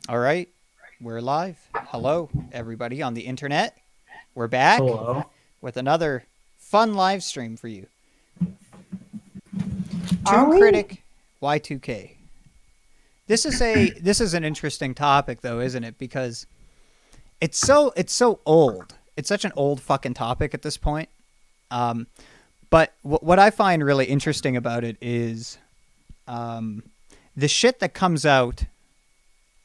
All right, we're live. Hello, everybody on the internet. We're back Hello. with another fun live stream for you. Are Toon we? Critic Y2K. This is an interesting topic though, isn't it? Because it's so old. It's such an old fucking topic at this point. Um, but what I find really interesting about it is um, the shit that comes out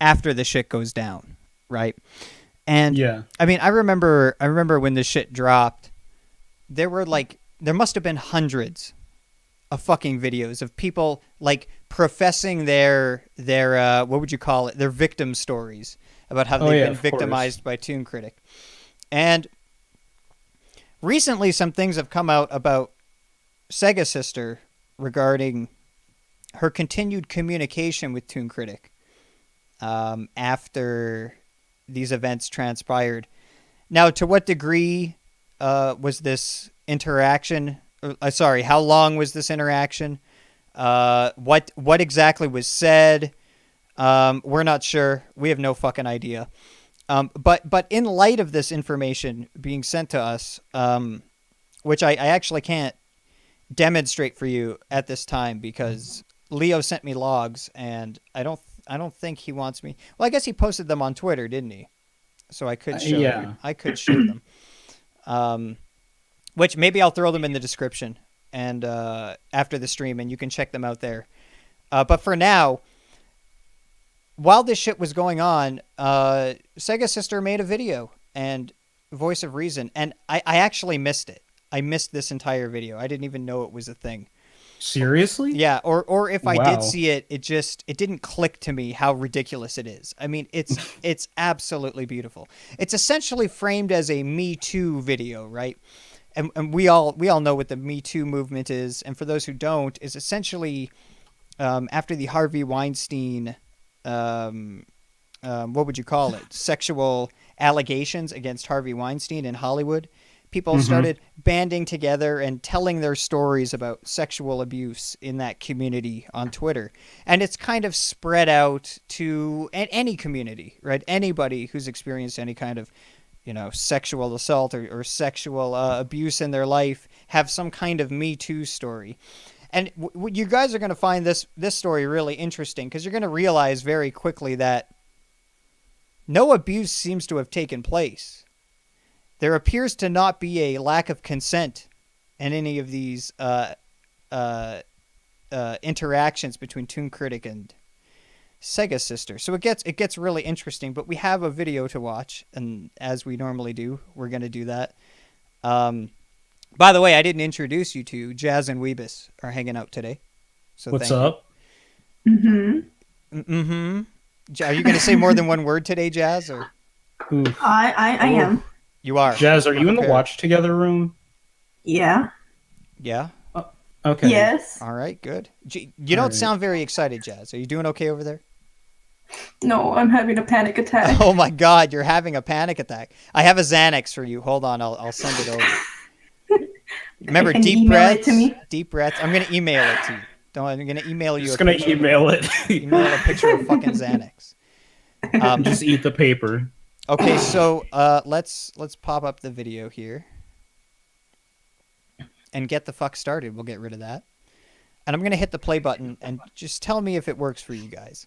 after the shit goes down, right? And Yeah. I mean, I remember when this shit dropped, there must have been hundreds of fucking videos of people like professing their what would you call it? Their victim stories about how Oh they've yeah, been of course. victimized by Toon Critic. And recently some things have come out about Sega Sister regarding her continued communication with Toon Critic after these events transpired. Now, to what degree was this interaction? Sorry, how long was this interaction? What exactly was said? We're not sure. We have no fucking idea. But in light of this information being sent to us, which I actually can't demonstrate for you at this time because Leo sent me logs and I don't think he wants me. Well, I guess he posted them on Twitter, didn't he? So I could show them. Yeah. I could show them. Um, which maybe I'll throw them in the description and after the stream, and you can check them out there. But for now, while this shit was going on, Sega Sister made a video and Voice of Reason, and I actually missed it. I missed this entire video. I didn't even know it was a thing. Seriously? Yeah, or if I did Wow. see it, it didn't click to me how ridiculous it is. I mean, it's absolutely beautiful. It's essentially framed as a Me Too video, right? And we all know what the Me Too movement is, and for those who don't, is essentially after the Harvey Weinstein, um, what would you call it? Sexual allegations against Harvey Weinstein in Hollywood. People Mm-hmm. started banding together and telling their stories about sexual abuse in that community on Twitter. And it's kind of spread out to any community, right? Anybody who's experienced any kind of sexual assault or sexual abuse in their life have some kind of Me Too story. And you guys are going to find this story really interesting because you're going to realize very quickly that no abuse seems to have taken place. There appears to not be a lack of consent in any of these uh, interactions between Toon Critic and Sega Sister. So it gets really interesting. But we have a video to watch, and as we normally do, we're gonna do that. Um, by the way, I didn't introduce you to Jazz and Weebus are hanging out today, so What's thank you. up? Mm-hmm. Mm-hmm. Are you gonna say more than one word today, Jazz? Or Oof. I Oh, am. you are? Jazz, are Be you in the prepared. watch together room? Yeah. Yeah. Oh, okay. Yes. All right. Good. You All don't right. sound very excited, Jazz. Are you doing okay over there? No, I'm having a panic Oh attack. my God, you're having a panic attack. I have a Xanax for you. Hold on, I'll send it over. Remember, Can you deep email it to breaths, me? deep breaths. I'm gonna email it to you. Don't. I'm gonna email you a Just gonna picture. email it. Email a picture of fucking Xanax. Just eat the paper. Okay, so let's pop up the video here and get the fuck started. We'll get rid of that, and I'm gonna hit the play button and just tell me if it works for you guys.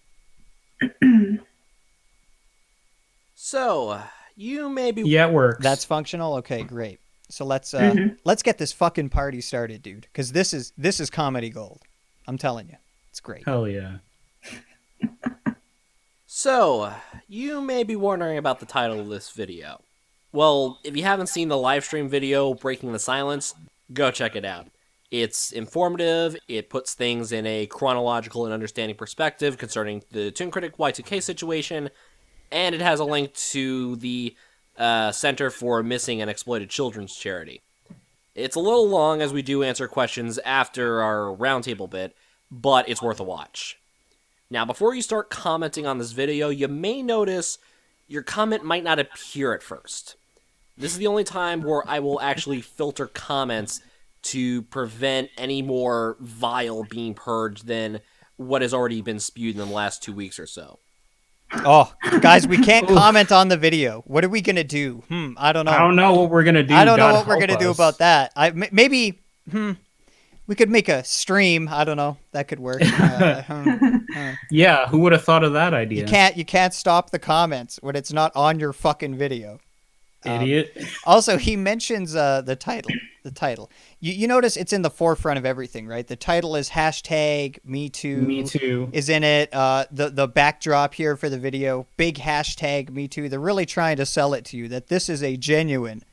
So, you may be. Yeah, it works. That's functional. Okay, great. So Mm-hmm. let's get this fucking party started, dude. Because this is comedy gold. I'm telling you, it's great. Hell yeah. So, you may be wondering about the title of this video. Well, if you haven't seen the live stream video, Breaking the Silence, go check it out. It's informative, it puts things in a chronological and understanding perspective concerning the Toon Critic Y2K situation, and it has a link to the Center for Missing and Exploited Children's charity. It's a little long as we do answer questions after our roundtable bit, but it's worth a watch. Now, before you start commenting on this video, you may notice your comment might not appear at first. This is the only time where I will actually filter comments to prevent any more vile being purged than what has already been spewed in the last 2 weeks or so. Oh, guys, we can't comment on the video. What are we gonna do? I don't know. I don't know what we're gonna do. I don't know God what we're help gonna do us. about that. Maybe we could make a stream. I don't know. That could work. Yeah, who would have thought of that idea? You can't stop the comments when it's not on your fucking video. Idiot. Also, he mentions the title. The title. You notice it's in the forefront of everything, right? The title is hashtag Me Too. Me too. Is in it. The backdrop here for the video, big hashtag Me Too. They're really trying to sell it to you that this is a genuine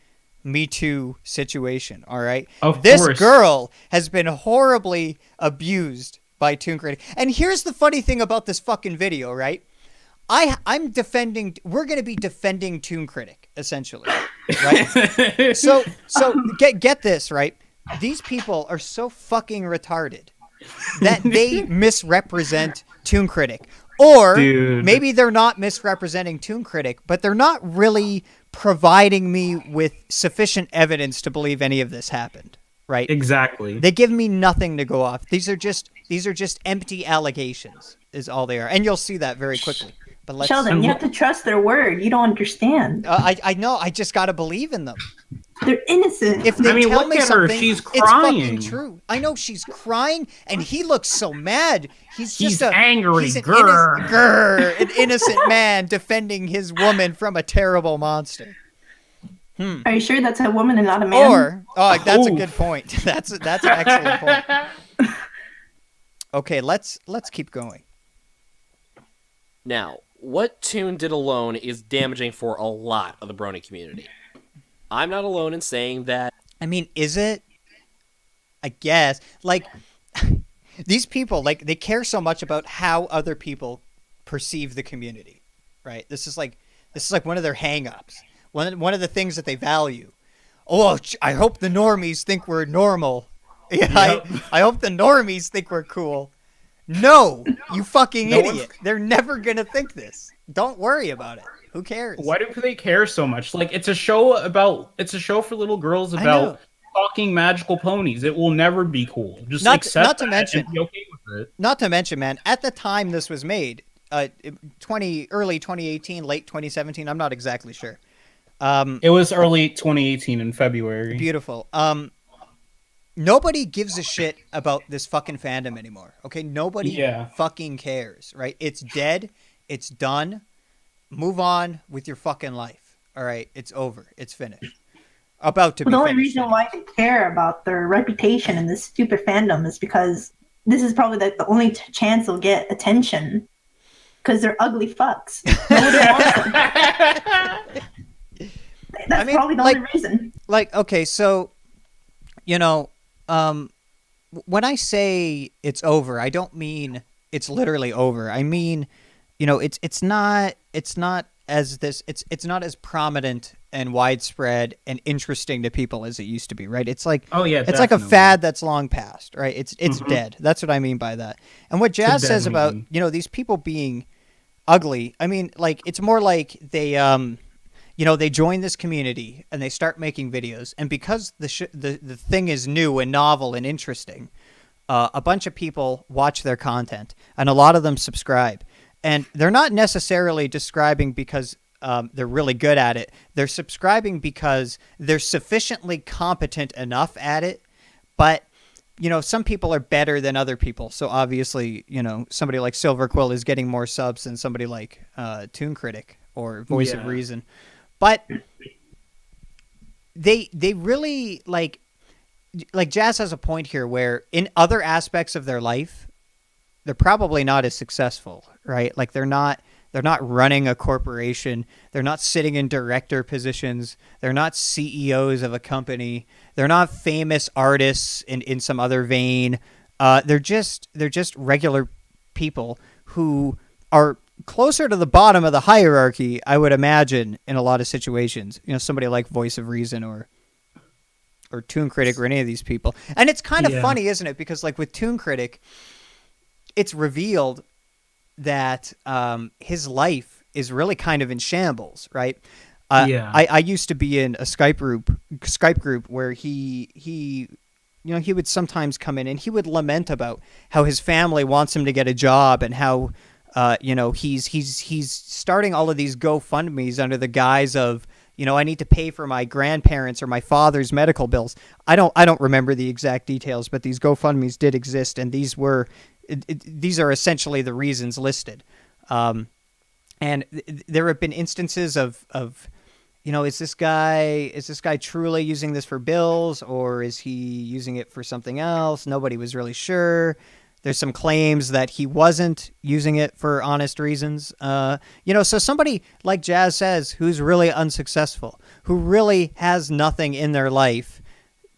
Me Too situation. All right. Of this course. girl has been horribly abused by Tooncritic. And here's the funny thing about this fucking video, right? I'm defending. We're going to be defending Tooncritic essentially, right? so get this, right? These people are so fucking retarded that they misrepresent Tooncritic, or Dude. maybe they're not misrepresenting Tooncritic, but they're not really providing me with sufficient evidence to believe any of this happened. Right? Exactly. They give me nothing to go off. These are just empty allegations, is all they are, and you'll see that very quickly. But let's, Sheldon, you have to trust their word. You don't understand. I know. I just gotta believe in them. They're innocent. If they tell look me at her. something, She's it's crying. fucking true. I know she's crying, and he looks so mad. He's just angry. He's an Grr. an innocent man defending his woman from a terrible monster. Are you sure that's a woman and not a man? That's a good point. That's an excellent point. Okay, let's keep going. Now, what Toon did alone is damaging for a lot of the Brony community. I'm not alone in saying that. I mean, is it? I guess. Like, these people, like, they care so much about how other people perceive the community, right? This is like one of their hang-ups. One of the things that they value. Oh, I hope the normies think we're normal. Yeah, yep. I hope the normies think we're cool. No, you fucking idiot. They're never going to think this. Don't worry about it. Who cares? Why do they care so much? Like, it's a show for little girls about talking magical ponies. It will never be cool. Just accept that and be okay with it. Not to mention, man, at the time this was made, early 2018, late 2017, I'm not exactly sure. It was early 2018 in February. Beautiful. Nobody gives a shit about this fucking fandom anymore. Okay, nobody fucking cares, right? It's dead. It's done. Move on with your fucking life. All right, it's over. It's finished. About to be finished. The only reason why they care about their reputation in this stupid fandom is because this is probably the only chance they'll get attention. Because they're ugly fucks. That's probably the only reason. Like, okay, so, when I say it's over, I don't mean it's literally over. I mean, it's not as prominent and widespread and interesting to people as it used to be, right? It's like, it's like a fad that's long past, right? It's dead. That's what I mean by that. And what Jazz says about, these people being ugly, I mean, like, it's more like they they join this community and they start making videos, and because the thing is new and novel and interesting, a bunch of people watch their content, and a lot of them subscribe. And they're not necessarily subscribing because they're really good at it. They're subscribing because they're sufficiently competent enough at it. But, some people are better than other people. So obviously, somebody like Silver Quill is getting more subs than somebody like Tooncritic or Voice of Reason. But they really like Jazz has a point here where in other aspects of their life, they're probably not as successful, right? Like they're not running a corporation. They're not sitting in director positions. They're not CEOs of a company. They're not famous artists in some other vein. They're just regular people who are closer to the bottom of the hierarchy, I would imagine, in a lot of situations. Somebody like Voice of Reason or Tooncritic or any of these people. And it's kind of funny, isn't it? Because like with Tooncritic, it's revealed that his life is really kind of in shambles, right? I used to be in a Skype group where he he would sometimes come in and he would lament about how his family wants him to get a job and how, he's starting all of these GoFundMes under the guise of, I need to pay for my grandparents or my father's medical bills. I don't remember the exact details, but these GoFundMes did exist, and these are essentially the reasons listed. And there have been instances of is this guy truly using this for bills, or is he using it for something else? Nobody was really sure. There's some claims that he wasn't using it for honest reasons. So somebody like Jazz says, who's really unsuccessful, who really has nothing in their life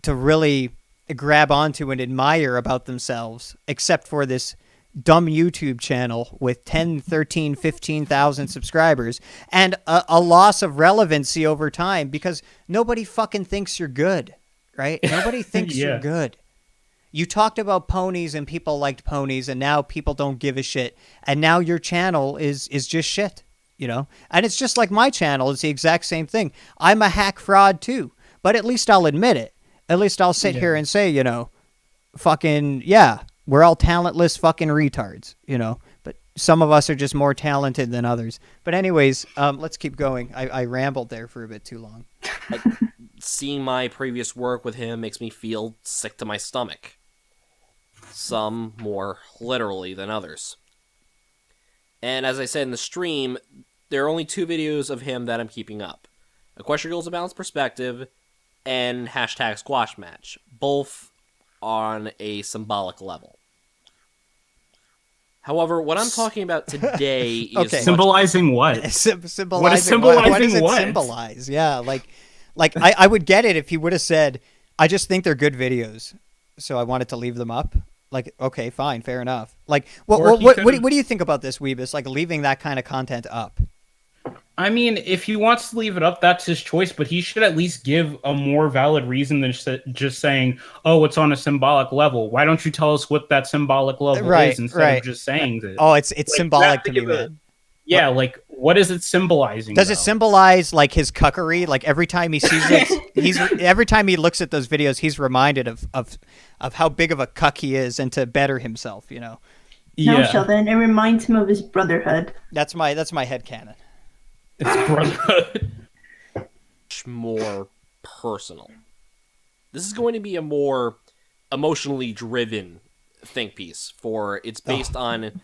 to really grab onto and admire about themselves, except for this dumb YouTube channel with 10, 13, 15,000 subscribers and a loss of relevancy over time because nobody fucking thinks you're good, right? Nobody thinks you're good. You talked about ponies and people liked ponies, and now people don't give a shit. And now your channel is just shit, And it's just like my channel. It's the exact same thing. I'm a hack fraud too, but at least I'll admit it. At least I'll sit here and say, we're all talentless fucking retards, but some of us are just more talented than others. But anyways, let's keep going. I rambled there for a bit too long. Seeing my previous work with him makes me feel sick to my stomach. Some more literally than others. And as I said in the stream, there are only 2 videos of him that I'm keeping up. Equestria Girls: A Balanced Perspective and hashtag Squash Match. Both on a symbolic level. However, what I'm talking about today is symbolizing what? Symbolizing what is symbolizing what does it what? Symbolize? Yeah, like I would get it if he would have said, "I just think they're good videos, so I wanted to leave them up." Like, okay, fine, fair enough. Like, what do you think about this, Weebus? Like, leaving that kind of content up? I mean, if he wants to leave it up, that's his choice, but he should at least give a more valid reason than just saying, oh, it's on a symbolic level. Why don't you tell us what that symbolic level is instead of just saying that? Oh, it's symbolic to me, man. Yeah, what is it symbolizing? Does it symbolize like his cuckery? Like every time he sees it, every time he looks at those videos, he's reminded of how big of a cuck he is and to better himself, No, Sheldon, it reminds him of his brotherhood. That's my headcanon. It's brotherhood. More personal. This is going to be a more emotionally driven think piece, for it's based on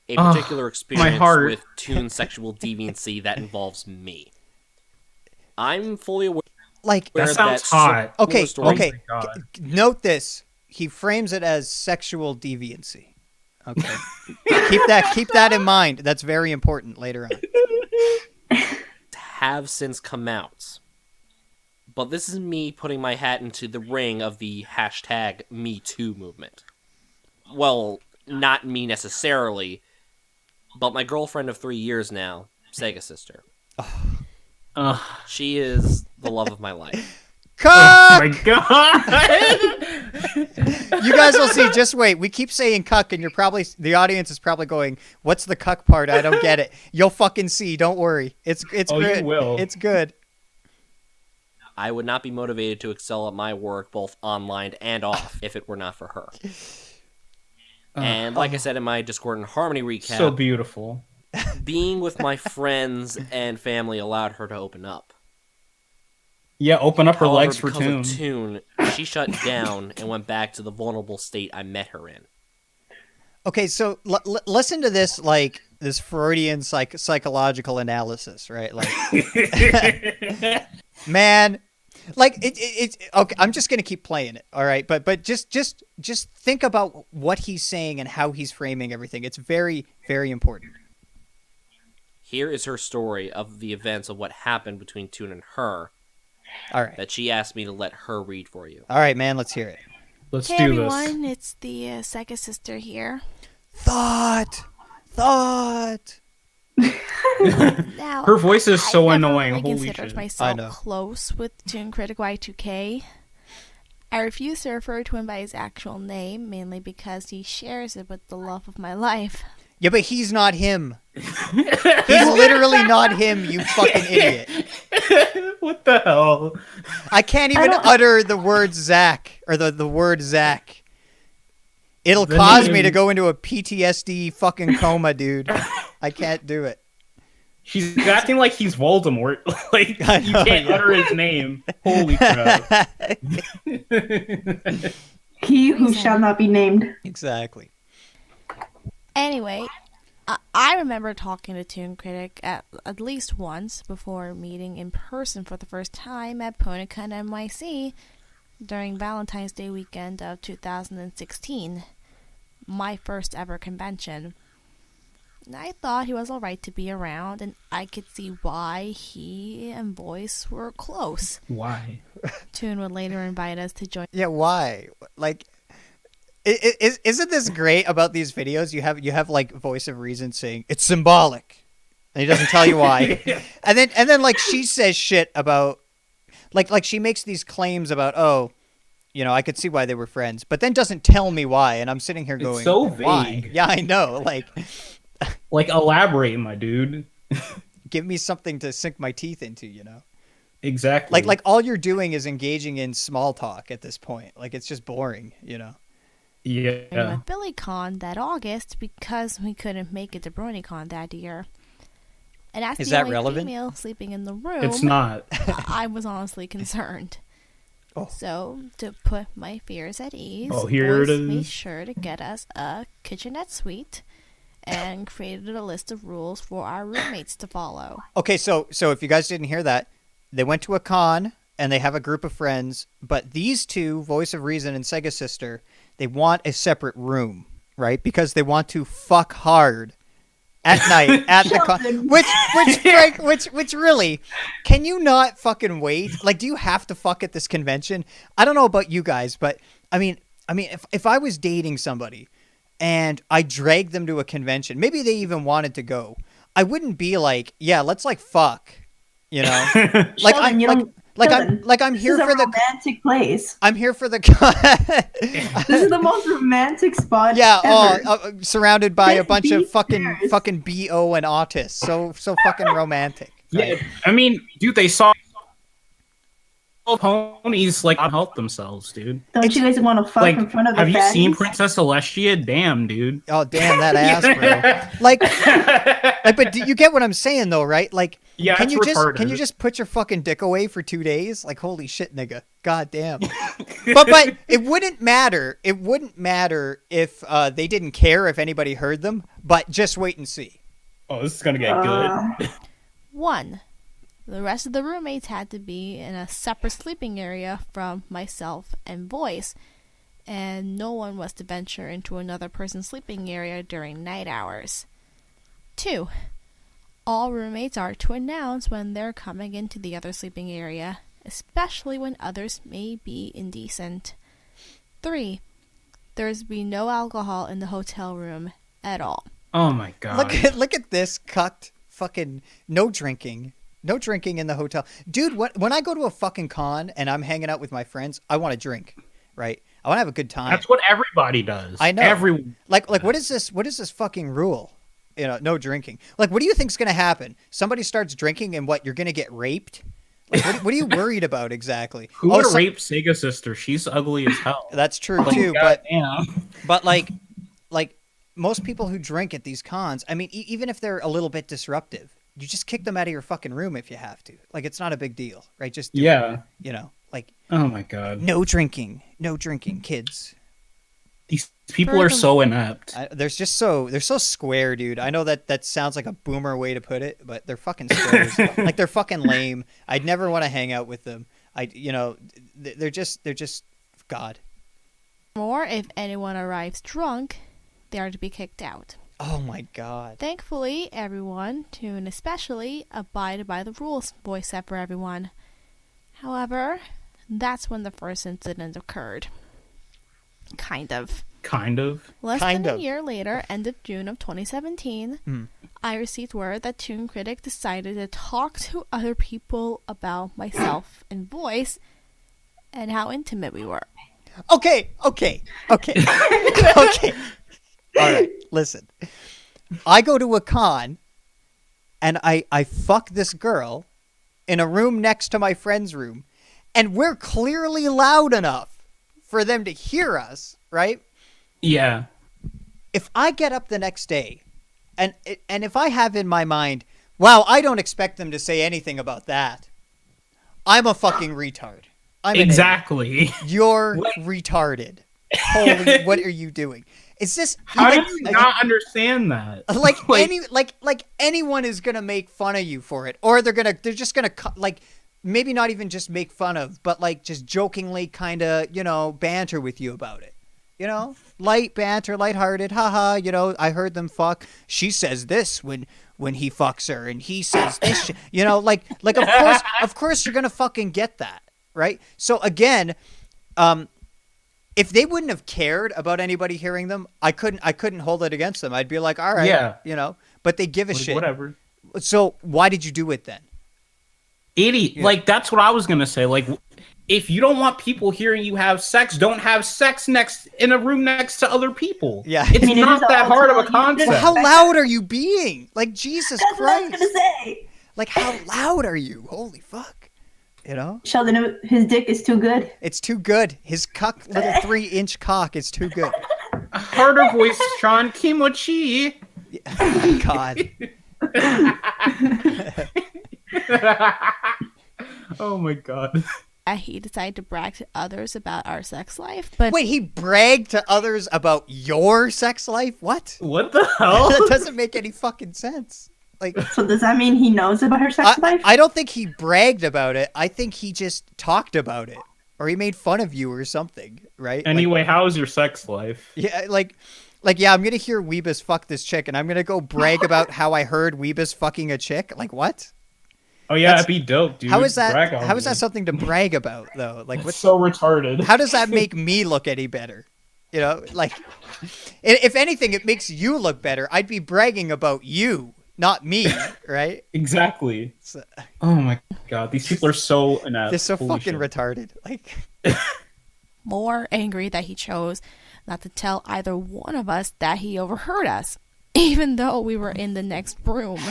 a particular experience with Toon sexual deviancy that involves me. I'm fully aware. Like that sounds hot. Okay. Note this: he frames it as sexual deviancy. Okay, keep that in mind. That's very important later on. Have since come out, but this is me putting my hat into the ring of the hashtag #MeToo movement. Well, not me necessarily, but my girlfriend of 3 years now, Sega Sister. She is the love of my life. Cuck! Oh my god! You guys will see. Just wait. We keep saying cuck, and the audience is probably going, "What's the cuck part? I don't get it." You'll fucking see. Don't worry. It's good. You will. It's good. I would not be motivated to excel at my work, both online and off, if it were not for her. And like I said in my Discord and Harmony recap, so beautiful. Being with my friends and family allowed her to open up. Yeah, open up her legs for because Toon. Of Toon, she shut down and went back to the vulnerable state I met her in. Okay, so listen to this, like this Freudian psychological analysis, right? Like, man, like it. Okay, I'm just gonna keep playing it, all right? But just think about what he's saying and how he's framing everything. It's very, very important. Here is her story of the events of what happened between Toon and her. All right. That she asked me to let her read for you. All right, man, let's hear it. Let's hey do everyone, this. it's the Sega Sister here. Thought. Now, Her voice is so I annoying. Never really Holy considered shit. myself close with Toon Critic Y2K. I refuse to refer to him by his actual name, mainly because he shares it with the love of my life. Yeah, but he's not him. He's literally not him, you fucking idiot. What the hell? I can't even utter the word Zach or the word Zach. It'll cause me to go into a PTSD fucking coma, dude. I can't do it. She's acting like he's Voldemort. Like, you can't utter his name. Holy crap. He who shall not be named. Exactly. Anyway, I remember talking to Toon Critic at least once before meeting in person for the first time at PonyCon NYC during Valentine's Day weekend of 2016. My first ever convention. I thought he was alright to be around, and I could see why he and Voice were close. Why? Toon would later invite us to join. Yeah, why? Like, isn't this great about these videos? You have like Voice of Reason saying it's symbolic, and he doesn't tell you why. and then like she says shit about, like she makes these claims about, oh, you know, I could see why they were friends, but then doesn't tell me why, and I'm sitting here going, it's so why? vague. Yeah, I know. Like, elaborate, my dude. Give me something to sink my teeth into, you know? Exactly. Like all you're doing is engaging in small talk at this point. Like, it's just boring, you know? Yeah. With BillyCon that August because we couldn't make it to BronyCon that year. And as Is the that only relevant? female sleeping in the room, It's not. I was honestly concerned. Oh. So, to put my fears at ease, Oh, here it Voice is. made sure to get us a kitchenette suite and created a list of rules for our roommates to follow. Okay, so if you guys didn't hear that, they went to a con and they have a group of friends, but these two, Voice of Reason and Sega Sister, they want a separate room, right? Because they want to fuck hard at night at the con. Which really, can you not fucking wait? Like, do you have to fuck at this convention? I don't know about you guys, but I mean, if I was dating somebody and I dragged them to a convention, maybe they even wanted to go, I wouldn't be like, yeah, let's like fuck, you know? Like Sheldon, I'm here this is for a the romantic place. I'm here for the This is the most romantic spot yeah, ever. surrounded by a Just bunch be of fucking serious. BO and autists. So fucking romantic. Right? Yeah, I mean, dude, they saw ponies like not help themselves, dude. Don't you guys want to fuck Like, in front of the have you seen fatties? Princess Celestia? Damn, dude. Oh damn that ass, bro. Like, but do you get what I'm saying though, right? Like, Yeah, can it's you retarded. just put your fucking dick away for 2 days? Like, holy shit, nigga. God damn. but it wouldn't matter. It wouldn't matter if they didn't care if anybody heard them. But just wait and see. Oh, this is gonna get good. 1. The rest of the roommates had to be in a separate sleeping area from myself and Voice, and no one was to venture into another person's sleeping area during night hours. 2. All roommates are to announce when they're coming into the other sleeping area, especially when others may be indecent. 3. There's to be no alcohol in the hotel room at all. Oh my god. Look at this cucked fucking no drinking. No drinking in the hotel. Dude, when I go to a fucking con and I'm hanging out with my friends, I want to drink, right? I want to have a good time. That's what everybody does. I know. Everyone. Like what is this? What is this fucking rule? You know, no drinking. Like, what do you think's going to happen? Somebody starts drinking and what? You're going to get raped? Like, what are you worried about exactly? Who would rape Sega Sister? She's ugly as hell. That's true Like, too. goddamn. But like most people who drink at these cons, I mean, even if they're a little bit disruptive, you just kick them out of your fucking room if you have to. Like, it's not a big deal, right? Just do it, you know, like, Oh my god. no drinking, kids. These people are so inept. They're so square, dude. I know that sounds like a boomer way to put it, but they're fucking squares. Like, they're fucking lame. I'd never want to hang out with them. They're just God. Or if anyone arrives drunk, they are to be kicked out. Oh my god. Thankfully, everyone, Toon especially, abided by the rules Voice set for everyone. However, that's when the first incident occurred. Kind of. Less than a year later, end of June of 2017, I received word that Toon Critic decided to talk to other people about myself and Voice and how intimate we were. Okay. Okay. All right, listen. I go to a con and I fuck this girl in a room next to my friend's room, and we're clearly loud enough for them to hear us, right? Yeah. If I get up the next day and if I have in my mind, wow, I don't expect them to say anything about that, I'm a fucking retard. I'm exactly. You're retarded. Holy, what are you doing? Is this how do you not understand that? Like anyone is gonna make fun of you for it, or they're just gonna like maybe not even just make fun of, but like just jokingly kind of banter with you about it. Light banter, lighthearted, haha. I heard them fuck. She says this when he fucks her, and he says this. Like of course you're gonna fucking get that, right? So again, if they wouldn't have cared about anybody hearing them, I couldn't hold it against them. I'd be like, all right, yeah, but they give a shit. Whatever. So why did you do it then? Idiot. Yeah. Like, that's what I was gonna say. Like, if you don't want people hearing you have sex, don't have sex in a room next to other people. Yeah. It's not that hard of a concept. Well, how loud are you being? Like, Jesus That's Christ. what I was gonna say. Like, how loud are you? Holy fuck. Sheldon, his dick is too good. It's too good. His little 3-inch cock is too good. Harder voice, Sean. Kimochi. God. Oh my god. He decided to brag to others about our sex life, but wait, he bragged to others about your sex life? What the hell? That doesn't make any fucking sense. Like, so does that mean he knows about her sex life? I don't think he bragged about it. I think he just talked about it, or he made fun of you or something, right? Anyway, how's your sex life? Yeah, like yeah, I'm gonna hear Weebus fuck this chick, and I'm gonna go brag about how I heard Weebus fucking a chick. Like, what? Oh yeah, that'd be dope, dude. How is that? How is that something to brag about, though? Like, what's so retarded? How does that make me look any better? Like, if anything, it makes you look better. I'd be bragging about you, not me, right? Exactly. Oh my god, these people are so inept. They're so fucking retarded. Like, more angry that he chose not to tell either one of us that he overheard us, even though we were in the next room.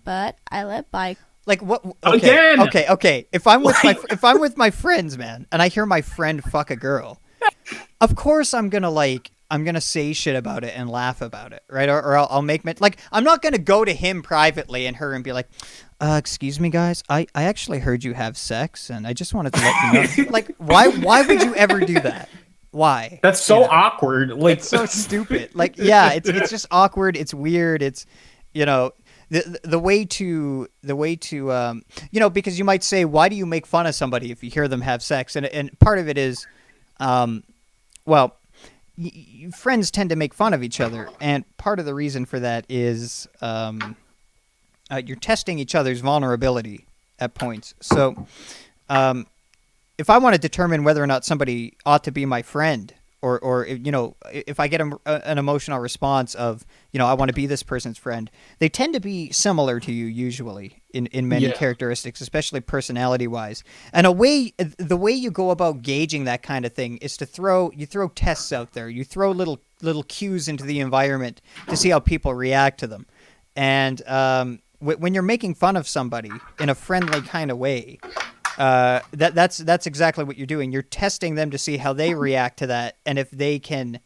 But I let by. Like, what? Okay, again? Okay. If I'm with my friends, man, and I hear my friend fuck a girl, of course I'm gonna say shit about it and laugh about it, right? Or I'll make I'm not gonna go to him privately and her and be like, excuse me, guys, I actually heard you have sex, and I just wanted to let you know. Like, why would you ever do that? Why? That's so awkward. Like, it's so stupid. Like, yeah, it's just awkward. It's weird. It's the way to because you might say, why do you make fun of somebody if you hear them have sex? And part of it is, friends tend to make fun of each other, and part of the reason for that is you're testing each other's vulnerability at points. So if I want to determine whether or not somebody ought to be my friend, or if I get an emotional response of, I want to be this person's friend, they tend to be similar to you usually in many characteristics, especially personality-wise. And the way you go about gauging that kind of thing is to throw tests out there. You throw little cues into the environment to see how people react to them. And when you're making fun of somebody in a friendly kind of way, that's exactly what you're doing. You're testing them to see how they react to that, and if they can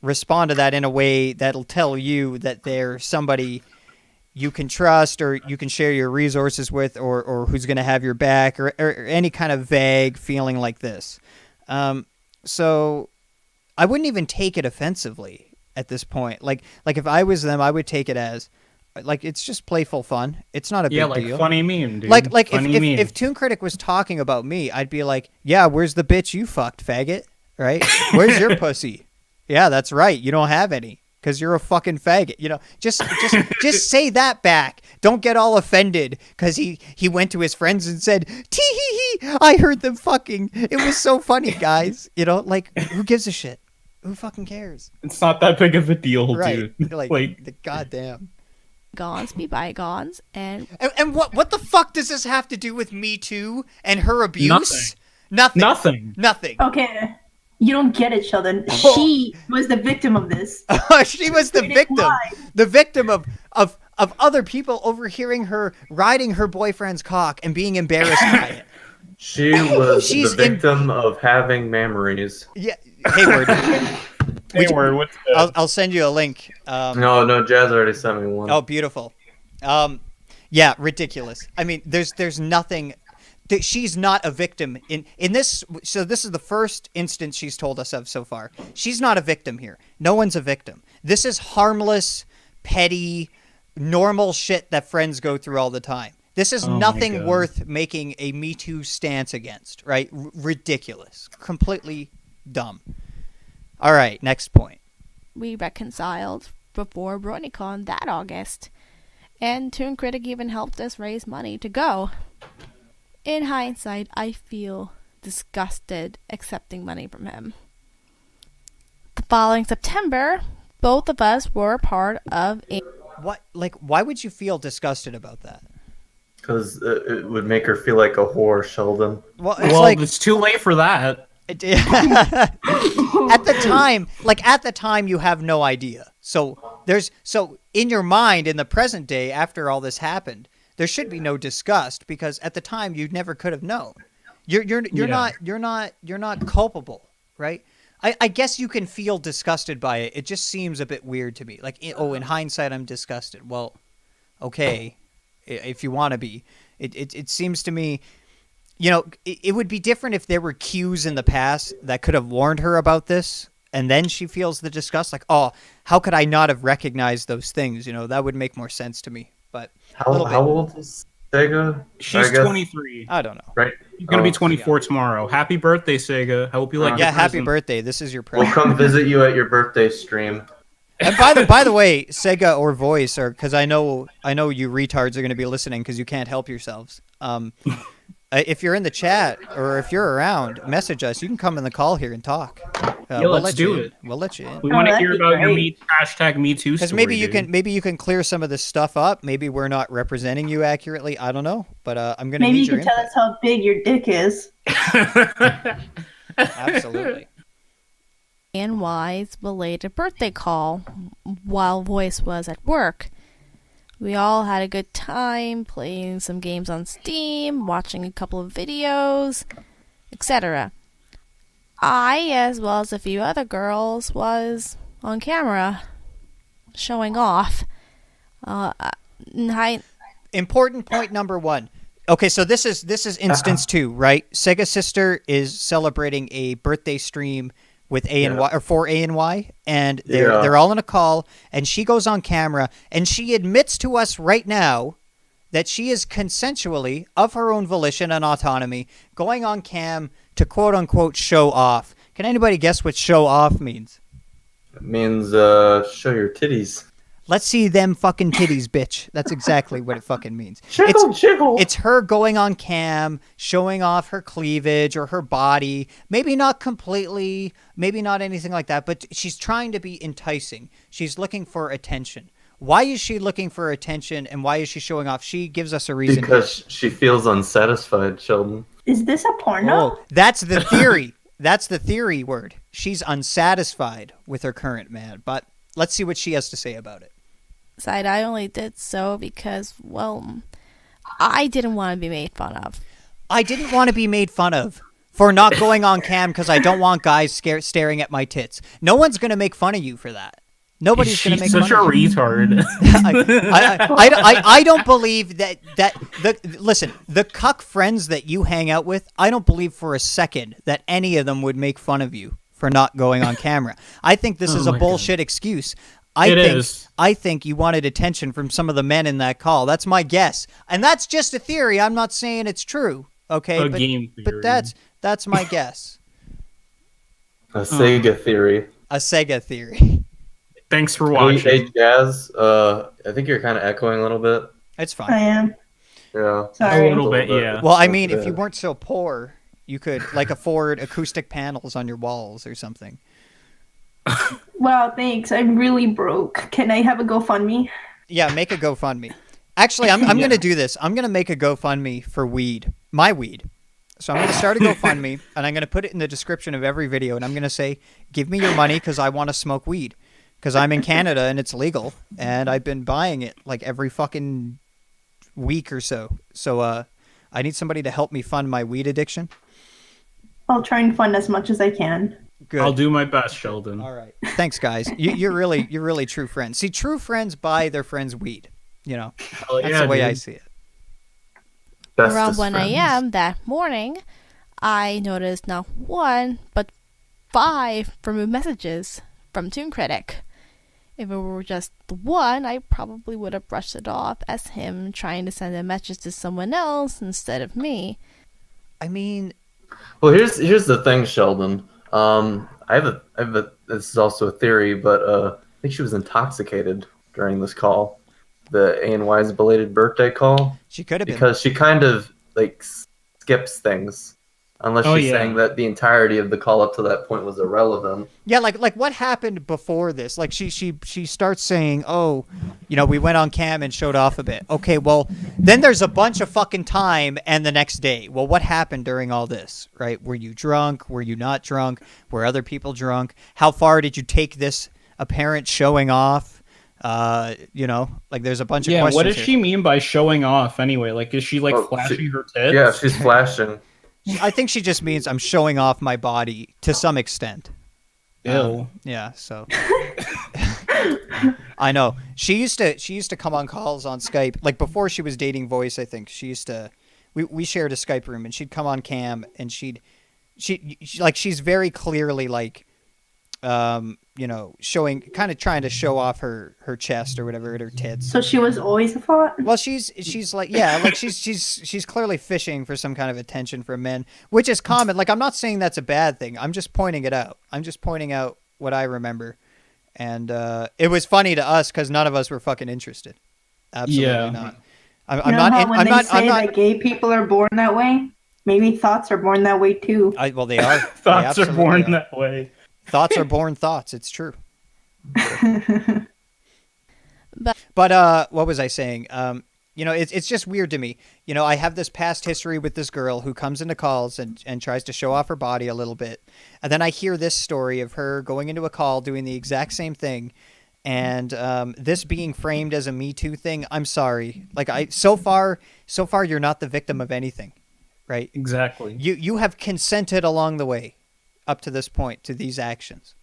respond to that in a way that'll tell you that they're somebody you can trust, or you can share your resources with, or who's going to have your back, or any kind of vague feeling like this. So I wouldn't even take it offensively at this point. Like if I was them, I would take it as, like, it's just playful fun. It's not a big deal. Funny meme, dude. Like if Toon Critic was talking about me, I'd be like, yeah, where's the bitch you fucked, faggot? Right? Where's your pussy? Yeah, that's right. You don't have any because you're a fucking faggot. Just say that back. Don't get all offended because he went to his friends and said, tee hee hee, I heard them fucking. It was so funny, guys. Like, who gives a shit? Who fucking cares? It's not that big of a deal, right. Dude. Like the goddamn. Bygones be bygones, and what the fuck does this have to do with Me Too and her abuse? Nothing. Okay, you don't get it, Sheldon. She was the victim of this. She was the victim. The victim of of other people overhearing her riding her boyfriend's cock and being embarrassed by it. She was She's the victim of having memories. Yeah, Hayward. Hayward, what's the... I'll send you a link. No, Jazz already sent me one. Oh, beautiful. Yeah, ridiculous. I mean, there's nothing. She's not a victim in this. So this is the first instance she's told us of so far. She's not a victim here. No one's a victim. This is harmless, petty, normal shit that friends go through all the time. This is nothing worth making a Me Too stance against, right? Ridiculous. Completely dumb. All right, next point. We reconciled before BronyCon that August, and Toon Critic even helped us raise money to go. In hindsight, I feel disgusted accepting money from him. The following September, both of us were part of a... What? Like, why would you feel disgusted about that? Because it would make her feel like a whore, Sheldon. Well, it's too late for that. At the time, you have no idea. So in your mind, in the present day, after all this happened, there should be no disgust because at the time you never could have known. You're not culpable, right? I guess you can feel disgusted by it. It just seems a bit weird to me. Like, in hindsight, I'm disgusted. Well, okay, if you want to be. It seems to me, it would be different if there were cues in the past that could have warned her about this, and then she feels the disgust. Like, oh, how could I not have recognized those things? That would make more sense to me. But how old is Sega? She's 23. I don't know. Right. She's going to be 24 tomorrow. Happy birthday, Sega. I hope you like your happy present. birthday. This is your We'll present. come visit you at your birthday stream. And by the way, Sega or Voice, or because I know you retards are going to be listening because you can't help yourselves. If you're in the chat or if you're around, message us. You can come in the call here and talk. Let's do it. We'll let you in. We want to hear about your great. hashtag Me Too story. Because maybe you can clear some of this stuff up. Maybe we're not representing you accurately. I don't know, but I'm going to Maybe need you your can tell input. us how big your dick is. Absolutely. and Y's belated birthday call while Voice was at work. We all had a good time playing some games on Steam, watching a couple of videos, etc. I, as well as a few other girls, was on camera showing off. Important point number 1. Okay, so this is instance 2, right? Sega Sister is celebrating a birthday stream with A and Y, or for A and Y, and they're all in a call, and she goes on camera, and she admits to us right now that she is consensually, of her own volition and autonomy, going on cam to quote unquote show off. Can anybody guess what show off means? It means show your titties. Let's see them fucking titties, bitch. That's exactly what it fucking means. Jiggle. It's her going on cam, showing off her cleavage or her body. Maybe not completely, maybe not anything like that, but she's trying to be enticing. She's looking for attention. Why is she looking for attention, and why is she showing off? She gives us a reason. Because she feels unsatisfied, Sheldon. Is this a porno? Oh, that's the theory. That's the theory word. She's unsatisfied with her current man, but let's see what she has to say about it. Side, I only did so because, well, I didn't want to be made fun of. I didn't want to be made fun of for not going on cam because I don't want guys staring at my tits. No one's going to make fun of you for that. Nobody's going to make fun of you. She's such a retard. I don't believe that the cuck friends that you hang out with, I don't believe for a second that any of them would make fun of you for not going on camera. I think this is a bullshit excuse. I think you wanted attention from some of the men in that call. That's my guess. And that's just a theory. I'm not saying it's true. Okay? Game theory. But that's my guess. A Sega theory. A Sega theory. Thanks for watching. Hey, Jazz, I think you're kind of echoing a little bit. It's I fine. am. Yeah. Sorry. A little bit, yeah. Well, I mean, if you weren't so poor, you could afford acoustic panels on your walls or something. Wow, thanks. I'm really broke. Can I have a GoFundMe? Yeah, make a GoFundMe. Actually, I'm going to do this. I'm going to make a GoFundMe for weed. My weed. So I'm going to start a GoFundMe, and I'm going to put it in the description of every video, and I'm going to say, give me your money because I want to smoke weed. because I'm in Canada and it's legal, and I've been buying it like every fucking week or so. So I need somebody to help me fund my weed addiction. I'll try and fund as much as I can. Good. I'll do my best, Sheldon. All right. Thanks, guys. You're really true friends. See, true friends buy their friends weed. You know, Hell that's yeah, the way I dude. see it. Bestest Around 1 friends. a.m. that morning, I noticed not 1, but 5 removed messages from Toon Critic. If it were just the 1, I probably would have brushed it off as him trying to send a message to someone else instead of me. I mean, Well, here's the thing, Sheldon. I have a. This is also a theory, but I think she was intoxicated during this call, the ANY's belated birthday call, she could have been. because she kind of like skips things, unless Oh, she's yeah. saying that the entirety of the call up to that point was irrelevant. Yeah, like what happened before this? Like she starts saying, "Oh, you know, we went on cam and showed off a bit." Okay, well, then there's a bunch of fucking time and the next day. Well, what happened during all this, right? Were you drunk? Were you not drunk? Were other people drunk? How far did you take this apparent showing off? You know, like there's a bunch of Yeah, questions what does here. she mean by showing off anyway? Like, is she like Oh, flashing her tits? Yeah, she's flashing. I think she just means I'm showing off my body to some extent. Ew. Yeah, so I know. She used to come on calls on Skype. Like before she was dating Voice, I think. She used to we shared a Skype room, and she'd come on cam, and she like she's very clearly like you know, showing, kind of trying to show off her chest or whatever, her tits. So she was always a thought. Well, she's like, yeah, like she's clearly fishing for some kind of attention from men, which is common. Like, I'm not saying that's a bad thing. I'm just pointing it out. I'm just pointing out what I remember. And it was funny to us because none of us were fucking interested. Absolutely Yeah. not. You know how when they say I'm that gay people are born that way? Maybe thoughts are born that way too. well, they are. Thoughts They are born absolutely are. that way. Thoughts are born thoughts. It's true. But What was I saying? You know, it's just weird to me. You know, I have this past history with this girl who comes into calls and tries to show off her body a little bit. And then I hear this story of her going into a call doing the exact same thing. And this being framed as a Me Too thing, I'm sorry. Like, so far you're not the victim of anything, right? Exactly. You have consented along the way up to this point to these actions.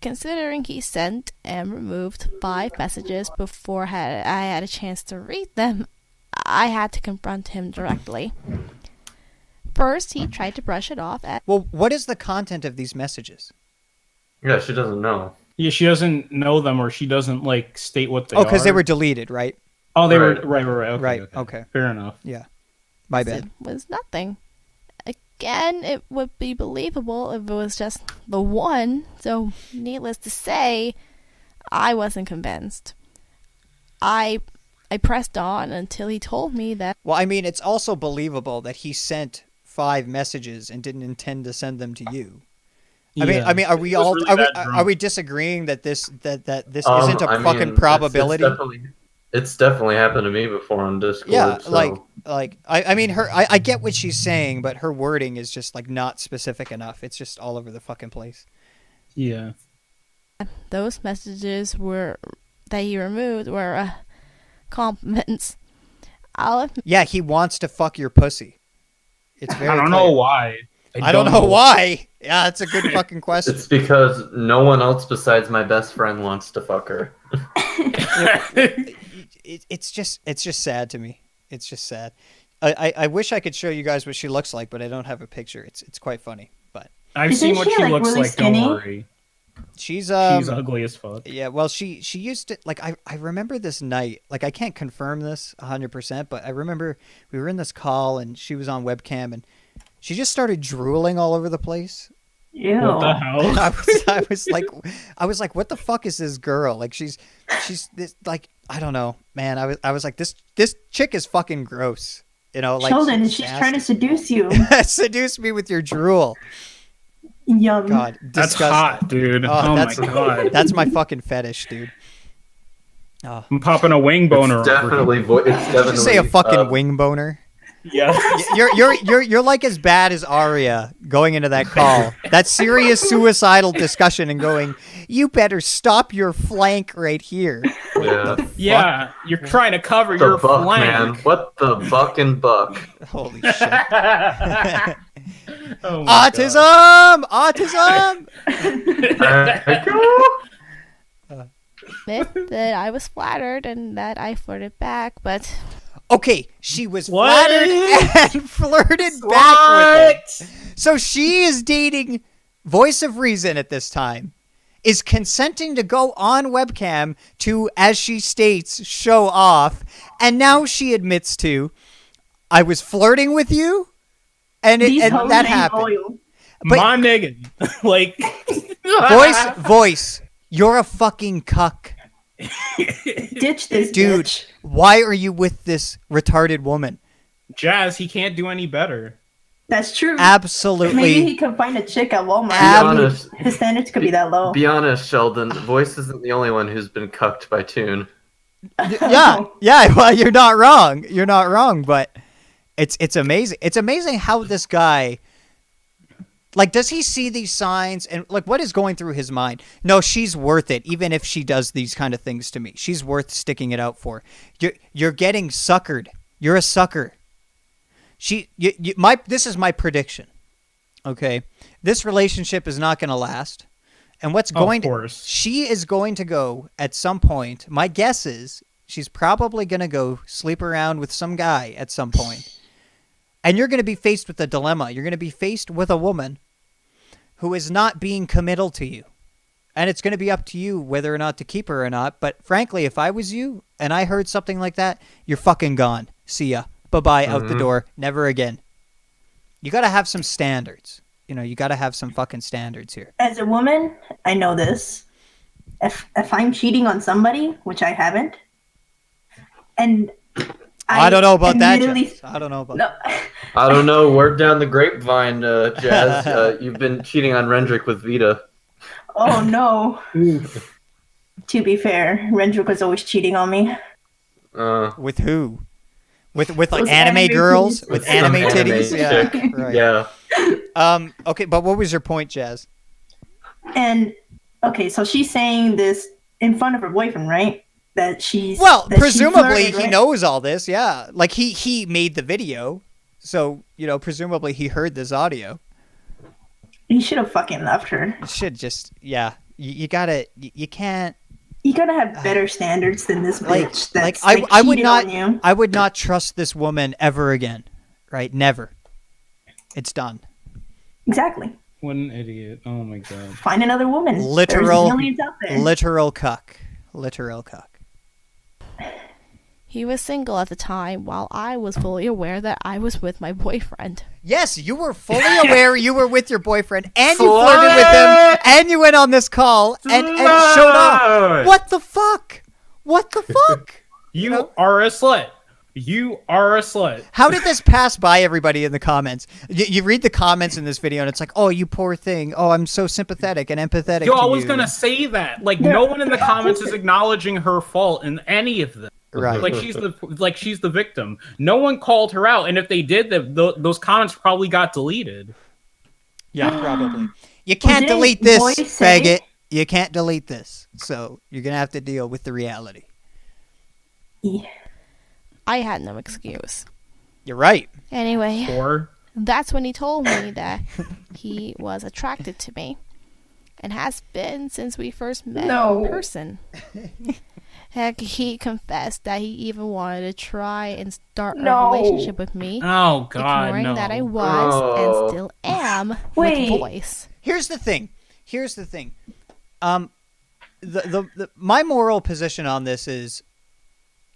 considering he sent and removed 5 messages before I had a chance to read them, I had to confront him directly. First, he tried to brush it off at Well, what is the content of these messages? Yeah, she doesn't know. Yeah, she doesn't know them, or she doesn't like state what they are. Oh, because they were deleted, right? Oh, they Right. were right. Okay, Right, Okay. okay. Fair enough. My it bad. was nothing. Again, it would be believable if it was just the one, so needless to say, I wasn't convinced. I pressed on until he told me that Well, I mean, it's also believable that he sent 5 messages and didn't intend to send them to you. I mean, are we He was all really are we, that drunk. are we disagreeing that this isn't a I fucking mean, probability? It's definitely happened to me before on Discord. Yeah, so. I mean, I get what she's saying, but her wording is just like not specific enough. It's just all over the fucking place. Yeah. those messages that he removed were compliments. Yeah, he wants to fuck your pussy. It's very. I don't clear. know why. I don't know why. Yeah, that's a good fucking question. It's because no one else besides my best friend wants to fuck her. It's just sad to me. It's just sad. I wish I could show you guys what she looks like, but I don't have a picture. It's quite funny, but I've Isn't seen what she, she like, looks really like. skinny? Don't worry. she's She's ugly as fuck. yeah. Well, she used to like I remember this night. Like I can't confirm this 100%, but I remember we were in this call and she was on webcam and she just started drooling all over the place. Ew. What the And hell? I was like, what the fuck is this girl? Like she's this, like, I don't know, man. I was like, this chick is fucking gross. You know, like Sheldon, she's trying to seduce you. seduce me with your drool. Yum. God, That's disgusting. hot, dude. Oh, my god. That's my fucking fetish, dude. Oh. I'm popping a wing boner. It's over here. definitely. It's Did you definitely. say a fucking wing boner? Yeah. You're like as bad as Arya going into that call. That serious suicidal discussion and going, you better stop your flank right here. Yeah. Yeah, you're trying to cover The your buck, flank. man. What the buck and buck? Holy shit. Oh my Autism! Admit that I was flattered and that I flirted back, but Okay, she was What? flattered and flirted back with it. So she is dating Voice of Reason at this time, is consenting to go on webcam to, as she states, show off, and now she admits to, I was flirting with you, and These and hoes that ain't happened. loyal. But- My nigga. Like Voice, you're a fucking cuck. Ditch this Dude, bitch. why are you with this retarded woman? Jazz, he can't do any better. That's true. Absolutely. Maybe he can find a chick at Walmart. Ab- Be honest. His standards could be that low. Be honest, Sheldon. Voice isn't the only one who's been cucked by Toon. Yeah, well, you're not wrong, but it's amazing. It's amazing how this guy, like, does he see these signs and, like, what is going through his mind? No, she's worth it, even if she does these kind of things to me. She's worth sticking it out for. You're getting suckered. You're a sucker. This is my prediction. Okay, this relationship is not going to last, and she is going to go at some point. My guess is she's probably going to go sleep around with some guy at some point, and you're going to be faced with a dilemma. You're going to be faced with a woman who is not being committal to you, and it's going to be up to you whether or not to keep her or not. But frankly, if I was you and I heard something like that, you're fucking gone. See ya. Bye-bye, out the door, never again. You got to have some standards. You got to have some fucking standards here. As a woman, I know this. If I'm cheating on somebody, which I haven't, and I don't know about that, admittedly- Jess. I don't know about No, I don't know. Word down the grapevine, Jazz. You've been cheating on Rendrick with Vita. oh no. To be fair, Rendrick was always cheating on me. With who? With like Those anime anime girls? titties. With Some anime anime titties? Yeah. chick. Right. Yeah. Okay, but what was your point, Jazz? And okay, so she's saying this in front of her boyfriend, right? That she's Well, that she presumably flirted, he right? knows all this, yeah. Like he made the video. So, presumably he heard this audio. He should have fucking left her. It should just, yeah. You gotta, you can't. You gotta have better standards than this bitch. That's I would cheated not, on you. I would not trust this woman ever again, right? Never. It's done. Exactly. What an idiot. Oh my god. Find another woman. Literal, There's millions out there. literal cuck. he was single at the time while I was fully aware that I was with my boyfriend. Yes, you were fully aware you were with your boyfriend, and you flirted with him, and you went on this call and showed off. What the fuck? What the fuck? You are a slut. You are a slut. How did this pass by everybody in the comments? You read the comments in this video, and it's like, oh, you poor thing. Oh, I'm so sympathetic and empathetic Yo, to I was you. gonna say that. Like, no one in the comments is acknowledging her fault in any of them. Right. Like she's the victim. No one called her out, and if they did, those comments probably got deleted. Yeah, probably. You can't didn't delete this, Boy say- faggot. You can't delete this. So you're going to have to deal with the reality. Yeah. I had no excuse. You're right. Anyway, Or that's when he told me that he was attracted to me and has been since we first met No. in person. Heck, he confessed that he even wanted to try and start No. a relationship with me, oh god, ignoring no. that I was Oh. and still am Wait. with voice. Here's the thing. My moral position on this is,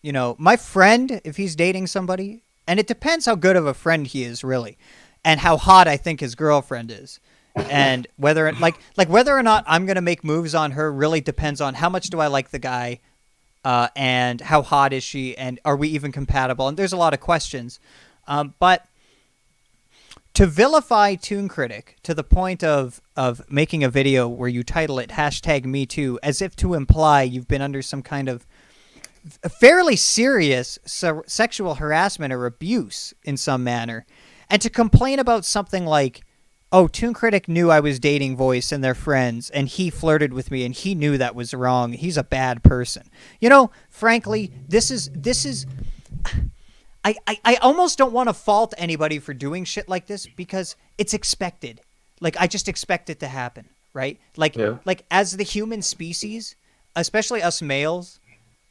my friend, if he's dating somebody, and it depends how good of a friend he is, really, and how hot I think his girlfriend is, and whether whether or not I'm gonna make moves on her really depends on how much do I like the guy, and how hot is she, and are we even compatible? And there's a lot of questions, but to vilify Toon Critic to the point of making a video where you title it #MeToo as if to imply you've been under some kind of fairly serious sexual harassment or abuse in some manner. And to complain about something like, oh, Toon Critic knew I was dating Voice and their friends, and he flirted with me, and he knew that was wrong. He's a bad person. Frankly, this is. I almost don't want to fault anybody for doing shit like this because it's expected. Like, I just expect it to happen, right? Like as the human species, especially us males,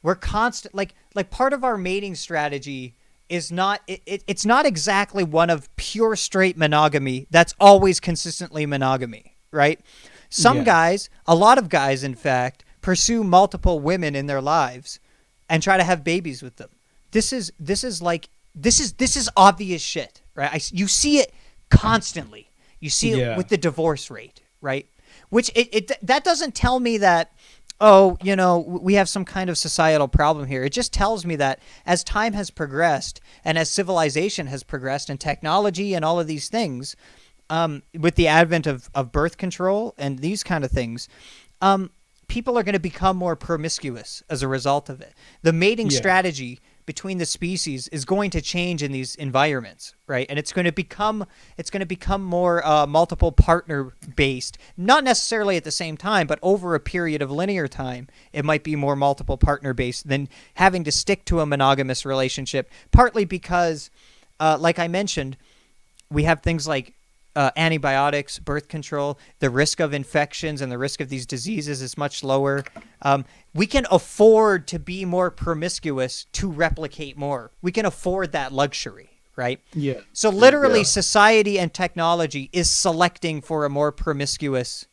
we're constant. Like part of our mating strategy is not. It's not exactly one of pure straight monogamy. That's always consistently monogamy, right? Some guys, a lot of guys, in fact, pursue multiple women in their lives and try to have babies with them. This is obvious shit, right? You see it constantly. You see it with the divorce rate, right? Which that doesn't tell me that, we have some kind of societal problem here. It just tells me that as time has progressed and as civilization has progressed and technology and all of these things, with the advent of birth control and these kind of things, people are going to become more promiscuous as a result of it. The mating strategy between the species is going to change in these environments, right? And it's going to become more multiple partner based, not necessarily at the same time, but over a period of linear time, it might be more multiple partner based than having to stick to a monogamous relationship. Partly because, like I mentioned, we have things like antibiotics, birth control, the risk of infections and the risk of these diseases is much lower. We can afford to be more promiscuous to replicate more. We can afford that luxury, right? Yeah. So literally society and technology is selecting for a more promiscuous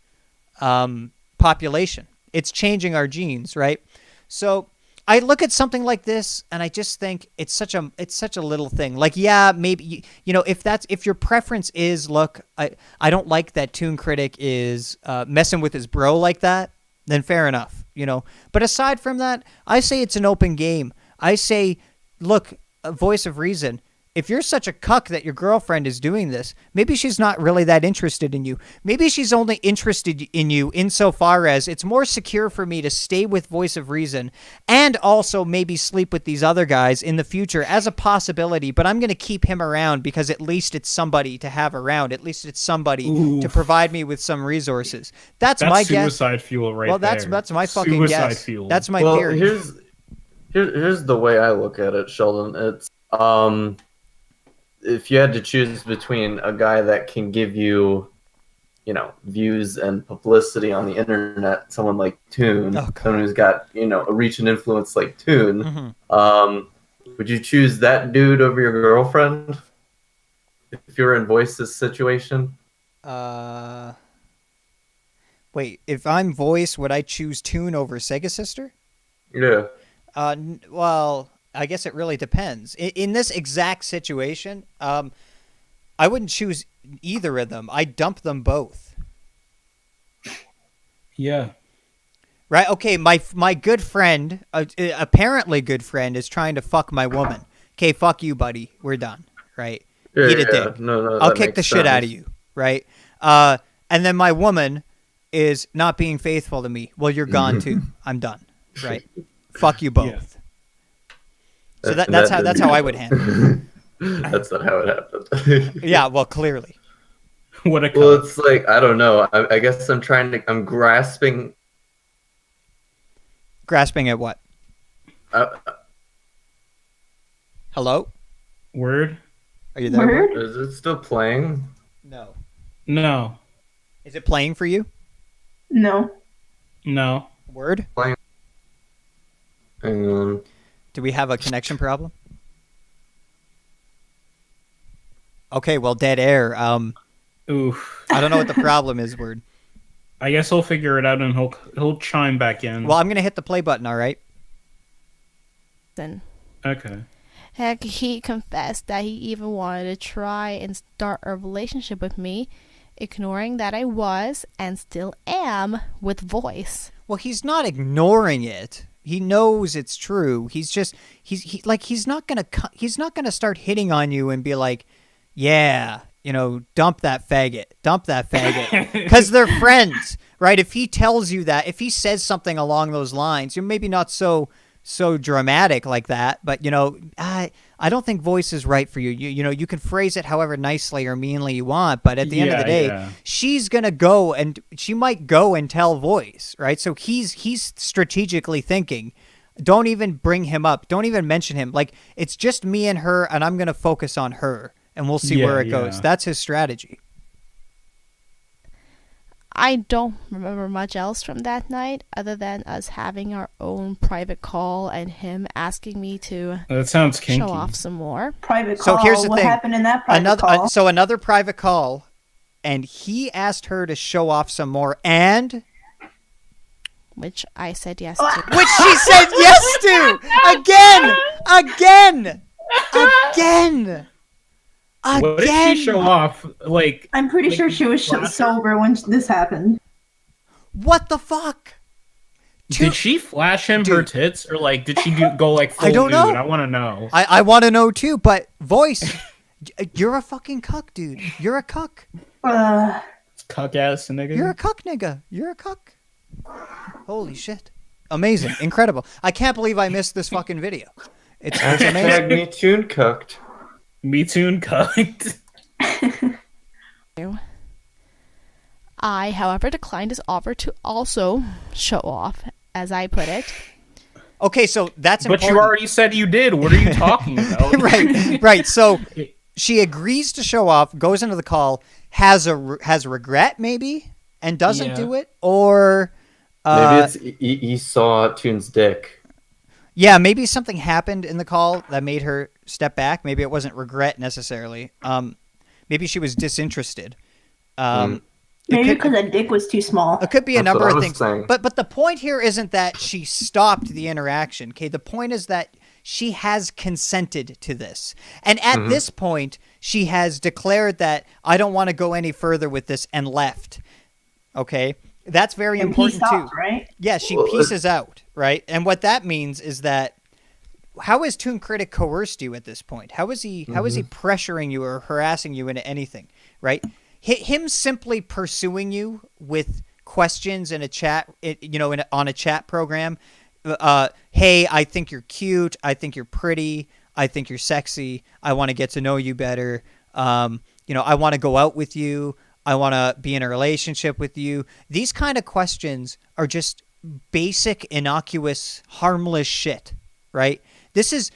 population. It's changing our genes, right? So I look at something like this and I just think it's such a little thing. Like, maybe, if your preference is, look, I don't like that Toon Critic is messing with his bro like that, then fair enough, But aside from that, I say it's an open game. I say, look, a voice of reason. If you're such a cuck that your girlfriend is doing this, maybe she's not really that interested in you. Maybe she's only interested in you insofar as it's more secure for me to stay with voice of reason and also maybe sleep with these other guys in the future as a possibility, but I'm going to keep him around because at least it's somebody to have around. At least it's somebody to provide me with some resources. That's my guess. Suicide fuel right there. Well, that's my fucking guess. Fuel. That's my theory. Here's the way I look at it, Sheldon. It's if you had to choose between a guy that can give you, views and publicity on the internet, someone like Toon, someone who's got, a reach and influence like Toon, would you choose that dude over your girlfriend if you're in Voice's situation? Wait, if I'm Voice, would I choose Toon over Sega Sister? Yeah. Well, I guess it really depends. In this exact situation, I wouldn't choose either of them. I'd dump them both. Yeah. Right? Okay, my good friend, apparently good friend, is trying to fuck my woman. Okay, fuck you, buddy. We're done. Right? Eat a dick. No, I'll kick the shit out of you. Right? And then my woman is not being faithful to me. Well, you're gone too. I'm done. Right? Fuck you both. Yeah. So that's how I would handle it. That's not how it happened. Yeah, well, clearly. Well, it's like, I don't know. I guess I'm grasping. Grasping at what? Hello? Word? Are you there? Word? Is it still playing? No. Is it playing for you? No. Word? Playing. Hang on. Do we have a connection problem? Okay, well, dead air. Oof. I don't know what the problem is, Word. I guess he'll figure it out and he'll chime back in. Well, I'm gonna hit the play button, all right? Then. Okay. Heck, he confessed that he even wanted to try and start a relationship with me, ignoring that I was and still am with Voice. Well, he's not ignoring it. He knows it's true. He's not gonna start hitting on you and be like, yeah, dump that faggot, because they're friends, right? If he tells you that, if he says something along those lines, you're maybe not so so dramatic like that, but I don't think voice is right for you. You can phrase it however nicely or meanly you want, but at the end of the day, she's gonna go and she might go and tell voice, right? So he's strategically thinking, don't even bring him up, don't even mention him. Like, it's just me and her, and I'm gonna focus on her, and we'll see where it goes. That's his strategy. I don't remember much else from that night other than us having our own private call and him asking me to that sounds kinky. Show off some more. Private call. So here's the what thing. happened in that private call? So another private call, and he asked her to show off some more, and which I said yes to. Which she said yes to! Again! What did she show off? Like, I'm pretty sure she was sober when this happened. What the fuck? Did she flash him her tits, or like did she go like full I don't know. nude? I want to know. I want to know too. But voice, you're a fucking cuck, dude. You're a cuck. Cuck ass nigga. You're a cuck, nigga. You're a cuck. Holy shit! Amazing, incredible. I can't believe I missed this fucking video. It's amazing. MeTooncucked. MeTooncucked. I, however, declined his offer to also show off, as I put it. Okay, so that's important. But you already said you did. What are you talking about? Right. So she agrees to show off, goes into the call, has regret maybe, and doesn't do it, or maybe it's he saw Toon's dick. Yeah, maybe something happened in the call that made her step back. Maybe it wasn't regret necessarily. Maybe she was disinterested. Maybe because that dick was too small. It could be a number of things. But the point here isn't that she stopped the interaction. Okay, the point is that she has consented to this. And at this point, she has declared that I don't want to go any further with this and left. Okay? That's very important too. Right? Yeah, she pieces out, right? And what that means is that how has Toon Critic coerced you at this point? How is he pressuring you or harassing you into anything, right? Him simply pursuing you with questions in a chat, on a chat program. Hey, I think you're cute. I think you're pretty. I think you're sexy. I want to get to know you better. I want to go out with you. I want to be in a relationship with you. These kind of questions are just basic, innocuous, harmless shit, right? This is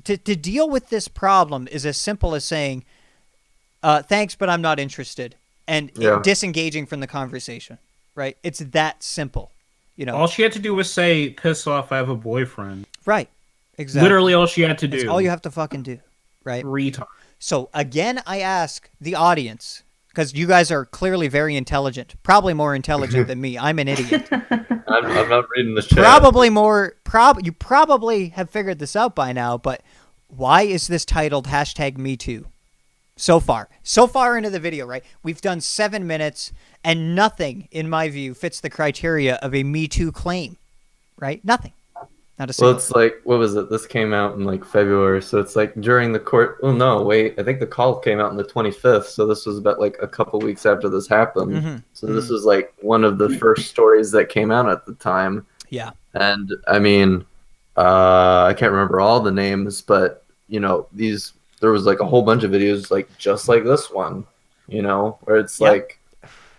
to deal with this problem is as simple as saying, thanks, but I'm not interested, and disengaging from the conversation, right? It's that simple, All she had to do was say, piss off, I have a boyfriend. Right, exactly. Literally all she had to do. That's all you have to fucking do, right? Retard. So again, I ask the audience, because you guys are clearly very intelligent, probably more intelligent than me. I'm an idiot. I'm not reading the chat. You probably have figured this out by now, but why is this titled #MeToo? So far into the video, right? We've done 7 minutes, and nothing, in my view, fits the criteria of a Me Too claim, right? Nothing. Not a single. Well, it's like, what was it? This came out in like February, so it's like during the court. Oh no, wait! I think the call came out on the 25th, so this was about like a couple weeks after this happened. So this was like one of the first stories that came out at the time. Yeah. And I mean, I can't remember all the names, but there was like a whole bunch of videos like just like this one, where it's like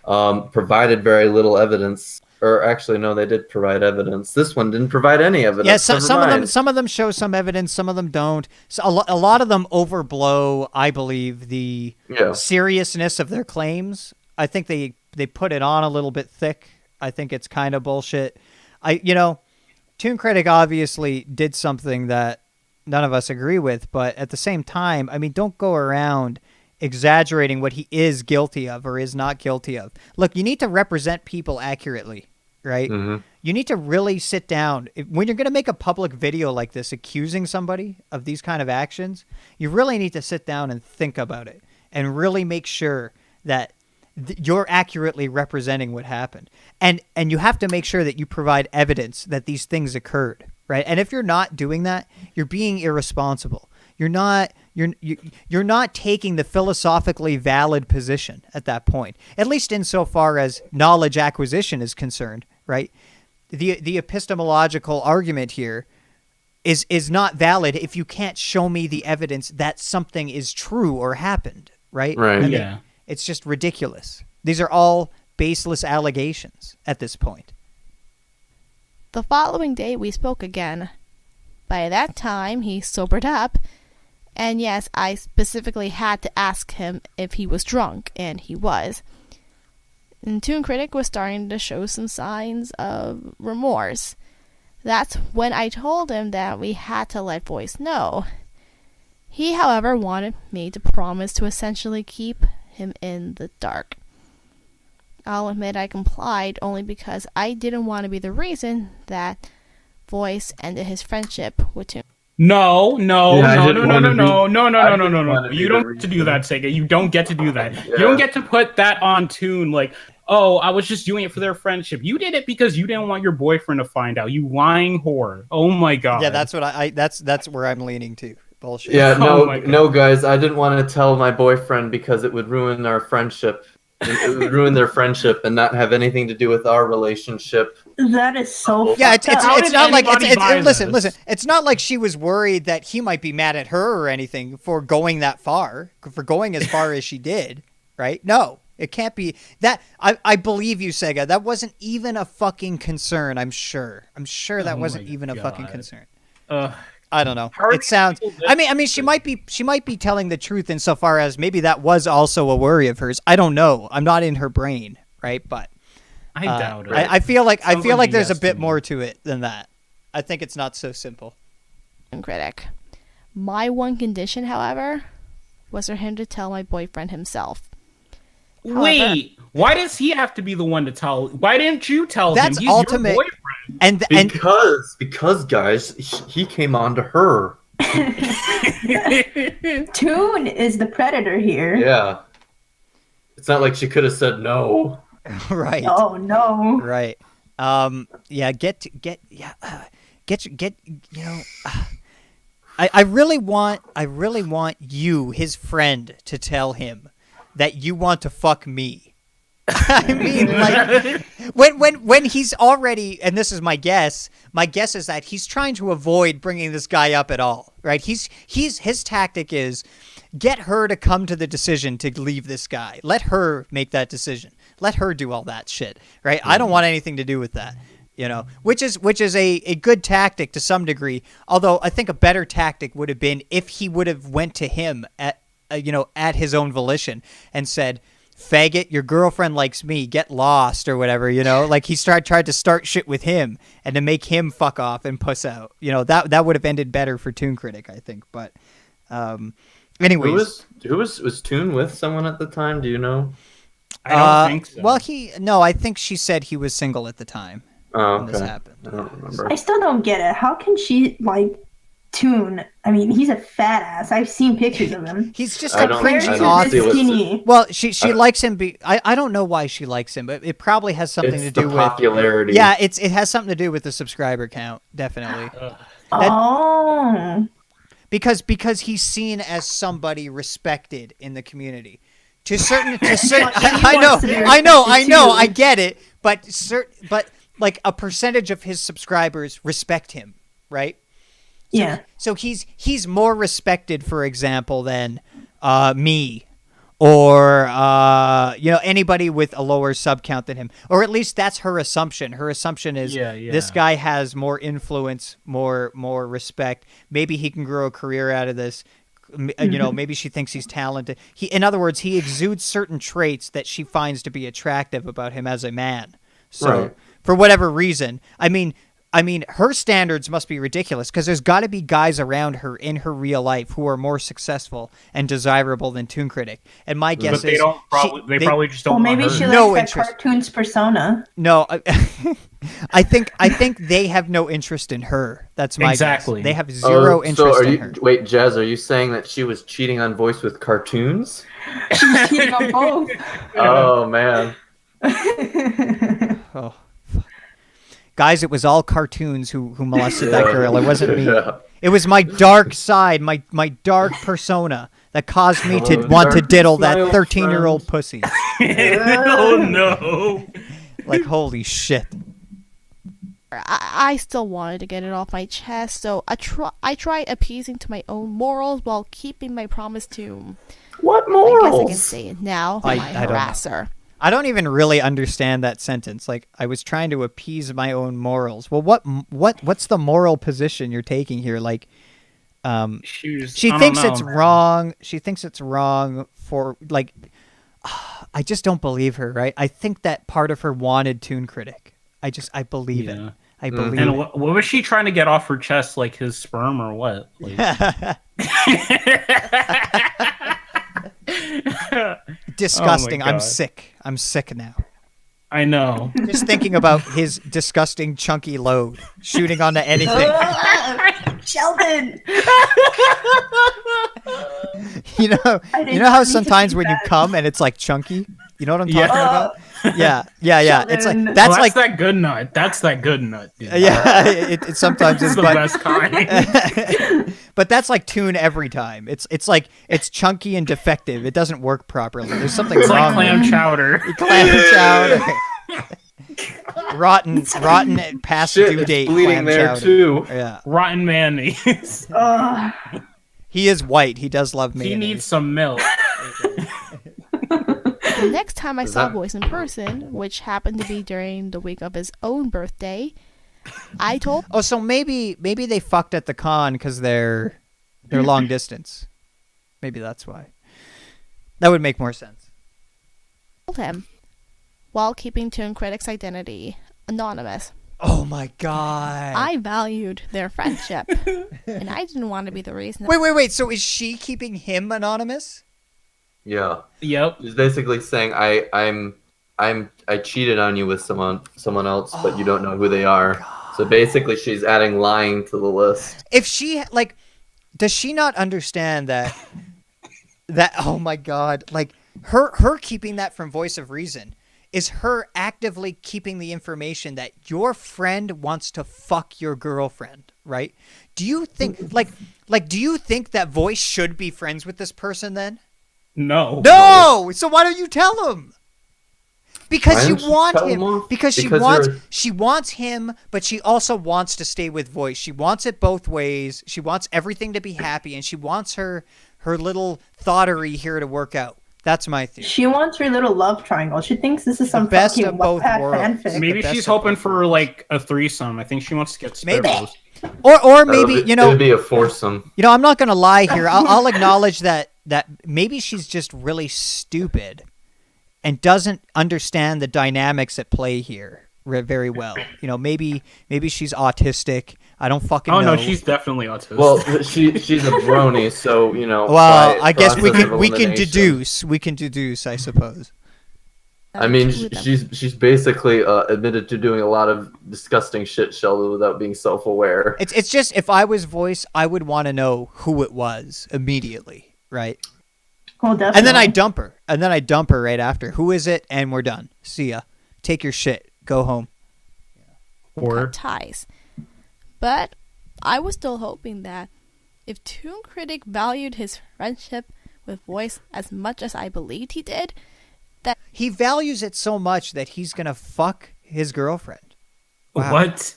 provided very little evidence. Or actually, no, they did provide evidence. This one didn't provide any evidence. Yeah, some of them show some evidence, some of them don't. So a lot of them overblow, I believe, the seriousness of their claims. I think they put it on a little bit thick. I think it's kind of bullshit. Toon Critic obviously did something that none of us agree with, but at the same time, I mean, don't go around exaggerating what he is guilty of or is not guilty of. Look, you need to represent people accurately, right? You need to really sit down. When you're going to make a public video like this accusing somebody of these kind of actions, you really need to sit down and think about it and really make sure that you're accurately representing what happened. And you have to make sure that you provide evidence that these things occurred, right? And if you're not doing that, you're being irresponsible. You're not taking the philosophically valid position at that point, at least insofar as knowledge acquisition is concerned, right? The epistemological argument here is not valid if you can't show me the evidence that something is true or happened, right? Right. I mean, Yeah. it's just ridiculous. These are all baseless allegations at this point. The following day, we spoke again. By that time, he sobered up, and yes, I specifically had to ask him if he was drunk, and he was. And Toon Critic was starting to show some signs of remorse. That's when I told him that we had to let Voice know. He, however, wanted me to promise to essentially keep him in the dark. I'll admit I complied only because I didn't want to be the reason that Voice ended his friendship with Toon. No. Yeah, I didn't wanna be- I didn't wanna be You the don't get to do reason. that, Sega. You don't get to do that. Yeah. You don't get to put that on Toon like, oh, I was just doing it for their friendship. You did it because you didn't want your boyfriend to find out. You lying whore. Oh my god. Yeah, that's what that's where I'm leaning to. Bullshit. Yeah, Oh my God. no, guys, I didn't want to tell my boyfriend because it would ruin our friendship. It would ruin their friendship and not have anything to do with our relationship. That is so. Yeah, it's How it's did not like anybody buy listen. this? It's not like she was worried that he might be mad at her or anything for going that far, for going as far as she did, right? No, it can't be that. I believe you, Sega. That wasn't even a fucking concern. I'm sure that Oh wasn't my even a fucking God. concern. Ugh. I don't know. How are It sounds. these people I mean, she might be telling the truth insofar as maybe that was also a worry of hers. I don't know. I'm not in her brain, right? But I doubt it. I feel like Sounds like there's a BS to bit me. more to it than that. I think it's not so simple. Toon Critic. My one condition, however, was for him to tell my boyfriend himself. Wait, why does he have to be the one to tell? Why didn't you tell That's him? He's ultimate- your boyfriend. And Because guys, he came on to her. Toon is the predator here. Yeah. It's not like she could have said no. right. Oh no. Right. Yeah. Get. You know. I really want you, his friend, to tell him that you want to fuck me. I mean, like, when he's already, and this is my guess is that he's trying to avoid bringing this guy up at all, right? His tactic is get her to come to the decision to leave this guy. Let her make that decision. Let her do all that shit, right? I don't want anything to do with that, you know, which is a good tactic to some degree. Although I think a better tactic would have been if he would have went to him at his own volition and said, faggot, your girlfriend likes me, get lost or whatever, you know, like he tried to start shit with him and to make him fuck off and puss out, you know, that would have ended better for Toon Critic, I think. But anyways, Who was Toon with someone at the time? Do you know? I don't think so. Well, I think she said he was single at the time Oh, when this okay. happened. I don't remember. I still don't get it. How can she like Toon? I mean, he's a fat ass. I've seen pictures of him. He's just I a don't- Where cringy is don't author. see this what's- skinny? Well, she I- likes him. I don't know why she likes him, but it probably has something It's to the do with. popularity. Yeah, it has something to do with the subscriber count, definitely. Oh. Because he's seen as somebody respected in the community. To certain, Well, he I wants to be know, respected too. I get it, but like a percentage of his subscribers respect him, right? Yeah. So he's more respected, for example, than me, or anybody with a lower sub count than him, or at least that's her assumption. Her assumption is this guy has more influence, more respect. Maybe he can grow a career out of this. You know, maybe she thinks he's talented. In other words, he exudes certain traits that she finds to be attractive about him as a man. So Right. for whatever reason, I mean, her standards must be ridiculous because there's got to be guys around her in her real life who are more successful and desirable than Toon Critic. And my guess but they is don't probably they probably just Well, don't. maybe want she her. likes No that interest. cartoon's persona. no. I think they have no interest in her. That's my Exactly. guess. They have zero interest in her. Wait, Jazz, are you saying that she was cheating on Voice with cartoons? She's cheating on both. Oh man. Oh, fuck. Guys, it was all cartoons who molested that girl. It wasn't me. Yeah. It was my dark side, my dark persona that caused me to Oh, want to dark diddle that smile, 13-year-old pussy. Oh no! Like, holy shit. I still wanted to get it off my chest, so I tried appeasing to my own morals while keeping my promise to. What I morals? guess I can say it now. I My don't know. harasser. I don't even really understand that sentence. Like, I was trying to appease my own morals. Well, what's the moral position you're taking here? Like, she thinks it's wrong. She thinks it's wrong for, like, I just don't believe her, right? I think that part of her wanted Toon Critic. I believe it. I believe And it. what was she trying to get off her chest? Like his sperm or what? Like... Disgusting. Oh I'm sick. I'm sick now. I know. Just thinking about his disgusting chunky load shooting onto anything. Sheldon. You know how sometimes when you come and it's like chunky? You know what I'm talking about? Yeah. It's like Sheldon. that's like that good nut. That's that good nut. Dude. yeah. It sometimes It's is the but, best kind. but that's like Toon every time. It's like it's chunky and defective. It doesn't work properly. There's something It's wrong. like clam chowder. Clam chowder. rotten past Shit, due it's date. bleeding clam there chowder. too. Yeah. Rotten mayonnaise. He is white. He does love mayonnaise. He needs some milk. The next time I Is saw that- Voice in person, which happened to be during the week of his own birthday, I told Oh, so maybe they fucked at the con because they're long distance. Maybe that's why. That would make more sense. him, while keeping Toon Critic's identity anonymous. Oh my god. I valued their friendship, and I didn't want to be the reason. Wait. So is she keeping him anonymous? Yeah. Yep. She's basically saying I cheated on you with someone else, but you don't know who they are. So basically, she's adding lying to the list. If she does she not understand that oh my god, like her keeping that from Voice of Reason is her actively keeping the information that your friend wants to fuck your girlfriend, right? Do you think do you think that Voice should be friends with this person then? No. No. So why don't you tell him? Because Why you don't you want tell him him. off? Because Because she wants him, but she also wants to stay with Voice. She wants it both ways. She wants everything to be happy, and she wants her little thoughterry here to work out. That's my theory. She wants her little love triangle. She thinks this is some best fucking of both Wattpad worlds. fanfic. Maybe The best she's of hoping both for like a threesome. I think she wants to get Maybe. Sparrows. Or maybe It would be a foursome. I'm not gonna lie here. I'll acknowledge that maybe she's just really stupid and doesn't understand the dynamics at play here very well. Maybe she's autistic. I don't fucking know. Oh no, she's definitely autistic. Well, she's a brony, so Well, by I guess we process of can elimination. deduce. We can deduce, I suppose. I mean, she's basically admitted to doing a lot of disgusting shit, Sheldon, without being self-aware. It's just if I was Voice, I would want to know who it was immediately, right? Well, definitely. And then I dump her right after. Who is it? And we're done. See ya. Take your shit. Go home. or cut ties. But I was still hoping that if Toon Critic valued his friendship with Voice as much as I believed he did, that He values it so much that he's gonna fuck his girlfriend. Wow. what?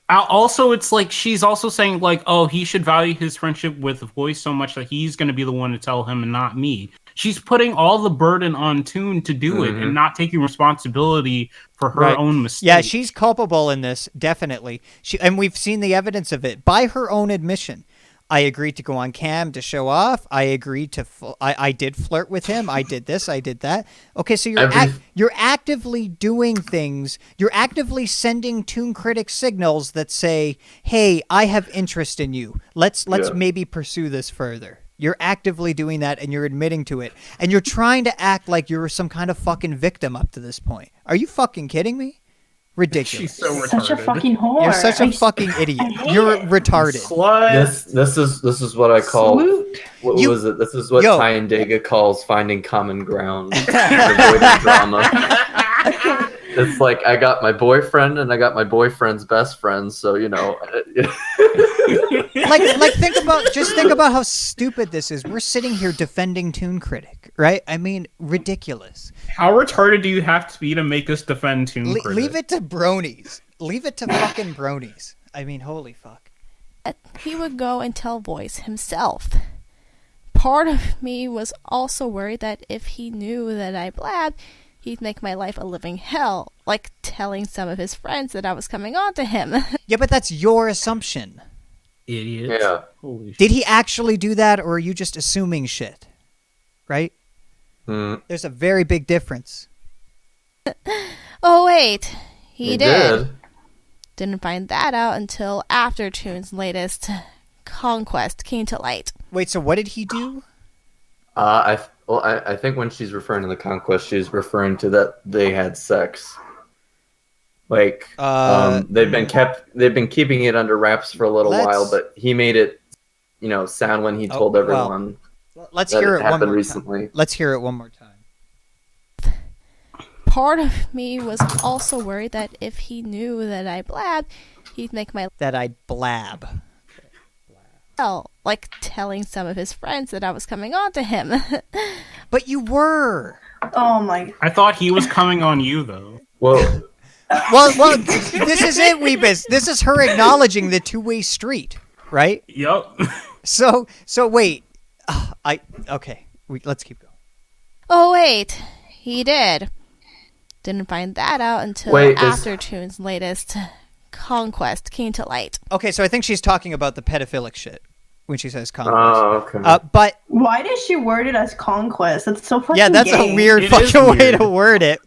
Also, it's like she's also saying like, oh, he should value his friendship with Voice so much that he's going to be the one to tell him and not me. She's putting all the burden on Toon to do it and not taking responsibility for her Right. own mistakes. Yeah, she's culpable in this, definitely. And we've seen the evidence of it by her own admission. I agreed to go on cam to show off. I agreed to. I did flirt with him. I did this. I did that. Okay, so you're actively doing things. You're actively sending Toon Critic signals that say, "Hey, I have interest in you. Let's maybe pursue this further." You're actively doing that, and you're admitting to it, and you're trying to act like you're some kind of fucking victim up to this point. Are you fucking kidding me? Ridiculous. She's so retarded. such a fucking whore. You're such a fucking idiot. You're retarded. Slut. This is what I call Swoot. what You- was it? This is what Yo. Ty and Dega calls finding common ground, avoiding drama. It's like I got my boyfriend and I got my boyfriend's best friend, so like think about how stupid this is. We're sitting here defending Toon Critic, right? I mean, ridiculous. How retarded do you have to be to make us defend Toon Critic? Leave it to bronies. Leave it to fucking bronies. I mean, holy fuck. He would go and tell Voice himself. Part of me was also worried that if he knew that I blabbed, he'd make my life a living hell, like telling some of his friends that I was coming on to him. Yeah, but that's your assumption. Idiot. Yeah. Holy shit. Did he actually do that, or are you just assuming shit? Right? There's a very big difference. Oh, wait. He did. did. Didn't find that out until after Toon's latest conquest came to light. Wait, so what did he do? I think when she's referring to the conquest, she's referring to that they had sex. Like they've been keeping it under wraps for a little while, but he made it, sound when he told everyone. Let's that hear it it one happened more recently. time. Let's hear it one more time. Part of me was also worried that if he knew that I blabbed, he'd make my That I blab. hell, like telling some of his friends that I was coming on to him. But you were. Oh my. I thought he was coming on you, though. Well, Well, this is it, Weebus. This is her acknowledging the two-way street, right? Yup. So wait. Let's keep going. Oh, wait. He did. Didn't find that out until after Toon's latest conquest came to light. Okay, so I think she's talking about the pedophilic shit when she says conquest. oh, okay. But Why did she word it as conquest? That's so fucking yeah, that's gay. a weird It is fucking way weird. to word it.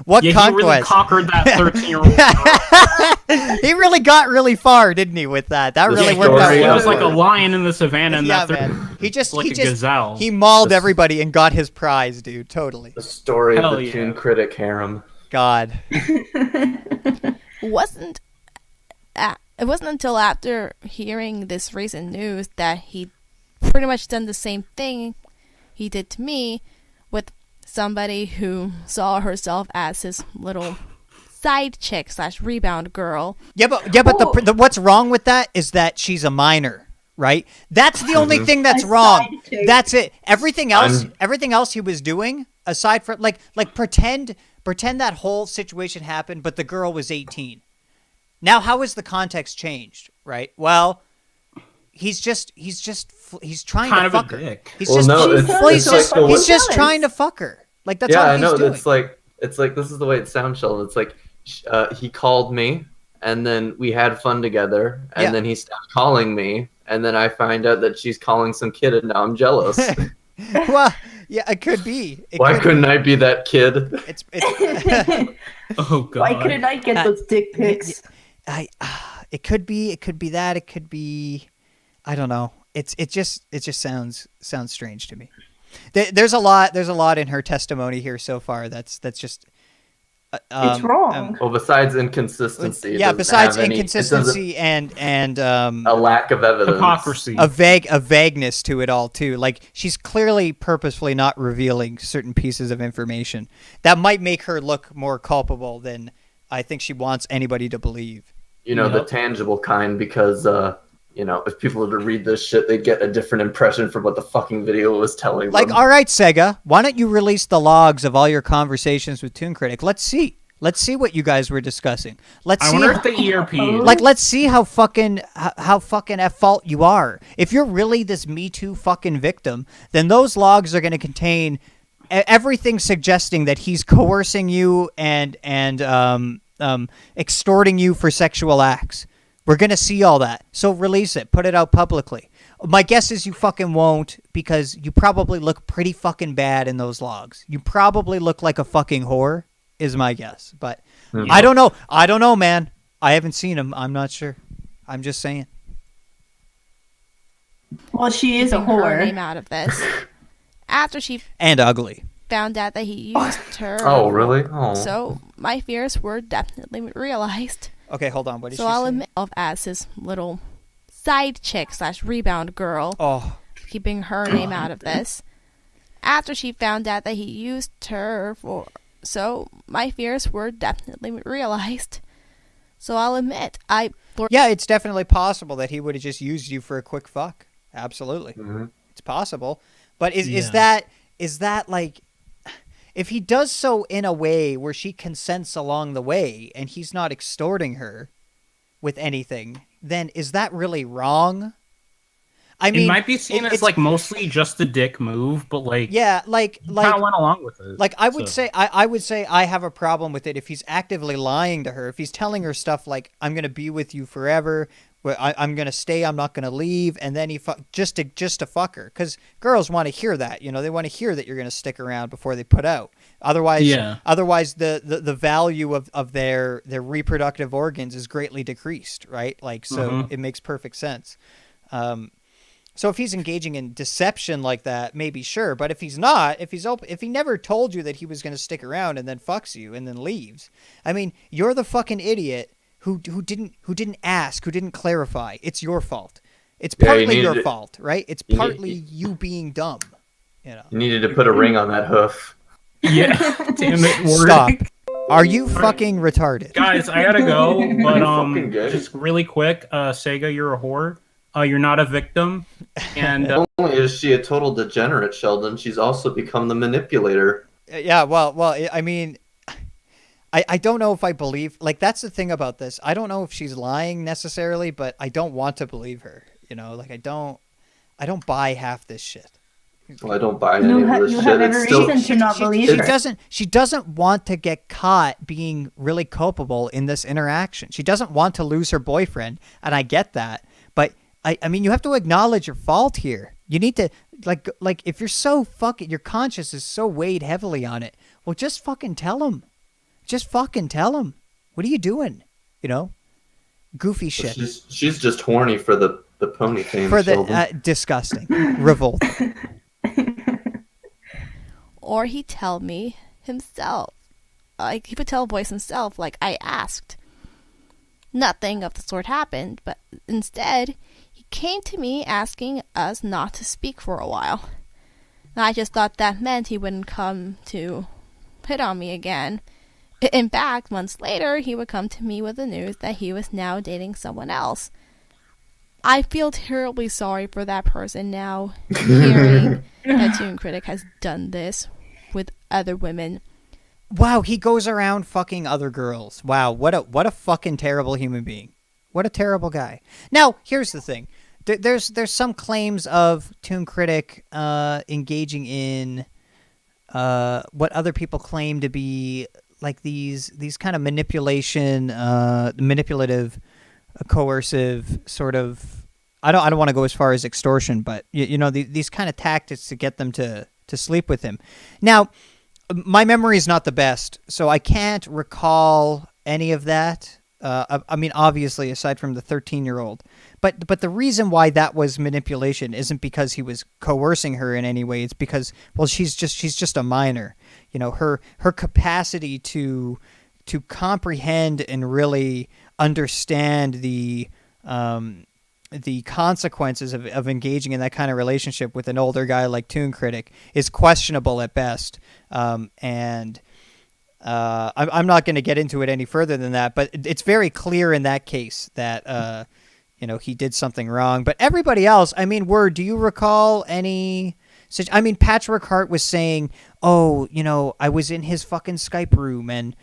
What Yeah, he conquest? really conquered that 13-year-old. He really got really far, didn't he? With that, The really worked story out He well. was like a lion in the savannah, and Yeah, that man. He just like a gazelle. he mauled everybody and got his prize, dude. Totally. The story Hell of the yeah. Toon critic harem. God. It wasn't until after hearing this recent news that he pretty much done the same thing he did to me with somebody who saw herself as his little side chick / rebound girl. Yeah, but the what's wrong with that is that she's a minor, right? That's the only thing that's A wrong. side chick. That's it. Everything else he was doing aside from like pretend that whole situation happened, but the girl was 18. Now, how has the context changed, right? Well, he's trying kind to of fuck a her. dick. He's Well, just no, it's he's like just the he's just jealous. trying to fuck her. Like that's Yeah, all I he's know. doing. It's like this is the way it sounds, Sheldon. It's like he called me, and then we had fun together, and Yeah. then he stopped calling me, and then I find out that she's calling some kid, and now I'm jealous. Well, yeah, it could be. Why couldn't I be that kid? It's Oh god. Why couldn't I get those dick pics? it could be that. It could be, I don't know. It just sounds strange to me. There's a lot in her testimony here so far. That's just It's wrong. Well, besides inconsistency. it yeah. doesn't Besides have any- it inconsistency and doesn't- a lack of evidence. Hypocrisy. a vagueness to it all too. Like she's clearly purposefully not revealing certain pieces of information that might make her look more culpable than I think she wants anybody to believe. The tangible kind, because if people were to read this shit, they'd get a different impression from what the fucking video was telling Like, them. all right, Sega, why don't you release the logs of all your conversations with Toon Critic? Let's see what you guys were discussing. I wonder if the ERP. Let's see how fucking at fault you are. If you're really this Me Too fucking victim, then those logs are going to contain everything suggesting that he's coercing you and extorting you for sexual acts. We're going to see all that. So release it. Put it out publicly. My guess is you fucking won't, because you probably look pretty fucking bad in those logs. You probably look like a fucking whore, is my guess. But I don't know. I don't know, man. I haven't seen him. I'm not sure. I'm just saying. Well, she is a Keeping her name whore. out of this. After she And ugly. found out that he used her. Oh, really? Oh. So my fears were definitely realized. Okay, hold on. What did So she I'll say? admit myself as his little side chick / rebound girl, Oh, keeping her name out of this. After she found out that he used her for. So my fears were definitely realized. So I'll admit, yeah, it's definitely possible that he would have just used you for a quick fuck. Absolutely. Mhm. It's possible. But is Yeah. that like... if he does so in a way where she consents along the way and he's not extorting her with anything, then is that really wrong? I mean, it might be seen as like mostly just a dick move, but like yeah, like kind of went along with it. Like I would say I have a problem with it if he's actively lying to her. If he's telling her stuff like I'm gonna be with you forever, I'm gonna stay, I'm not gonna leave, and then he just to fuck her, because girls want to hear that. They want to hear that you're gonna stick around before they put out. Otherwise, the value of their reproductive organs is greatly decreased, right? Like so, it makes perfect sense. So if he's engaging in deception like that, maybe sure. But if he's not, if he never told you that he was going to stick around and then fucks you and then leaves, I mean, you're the fucking idiot who didn't ask, who didn't clarify. It's your fault. It's partly your fault, right? It's partly you being dumb. You needed to put a ring on that hoof. Yeah, damn it, word. Stop. Are you fucking retarded? Guys, I gotta go, but just really quick, Sega, you're a whore. You're not a victim, and not only is she a total degenerate, Sheldon, she's also become the manipulator. Yeah, well, I mean, I don't know if I believe. Like, that's the thing about this. I don't know if she's lying necessarily, but I don't want to believe her. Like I don't buy half this shit. Well, I don't buy any of this shit. You have every reason to not believe her. She doesn't want to get caught being really culpable in this interaction. She doesn't want to lose her boyfriend, and I get that, but. I mean, you have to acknowledge your fault here. You need to, like, if you're so fucking, your conscience is so weighed heavily on it, well, just fucking tell him. Just fucking tell him. What are you doing? Goofy shit. She's just horny for the pony fame. For the, disgusting. Revolting. Or he tell me himself. Like, he would tell voice himself, like I asked. Nothing of the sort happened, but instead, he came to me asking us not to speak for a while. I just thought that meant he wouldn't come to hit on me again. In fact, months later, he would come to me with the news that he was now dating someone else. I feel terribly sorry for that person now, hearing that Toon Critic has done this with other women. Wow, he goes around fucking other girls. Wow, what a fucking terrible human being. What a terrible guy. Now, here's the thing. There's some claims of Toon Critic engaging in what other people claim to be like these kind of manipulative, coercive sort of. I don't want to go as far as extortion, but these kind of tactics to get them to sleep with him. Now, my memory is not the best, so I can't recall any of that. I mean, obviously, aside from the 13-year-old. But the reason why that was manipulation isn't because he was coercing her in any way. It's because, well, she's just a minor. Her capacity to comprehend and really understand the consequences of engaging in that kind of relationship with an older guy like Toon Critic is questionable at best. And I'm not going to get into it any further than that, but it's very clear in that case that he did something wrong. But everybody else, I mean, do you recall any? I mean, Patchwork Heart was saying, "Oh, I was in his fucking Skype room, and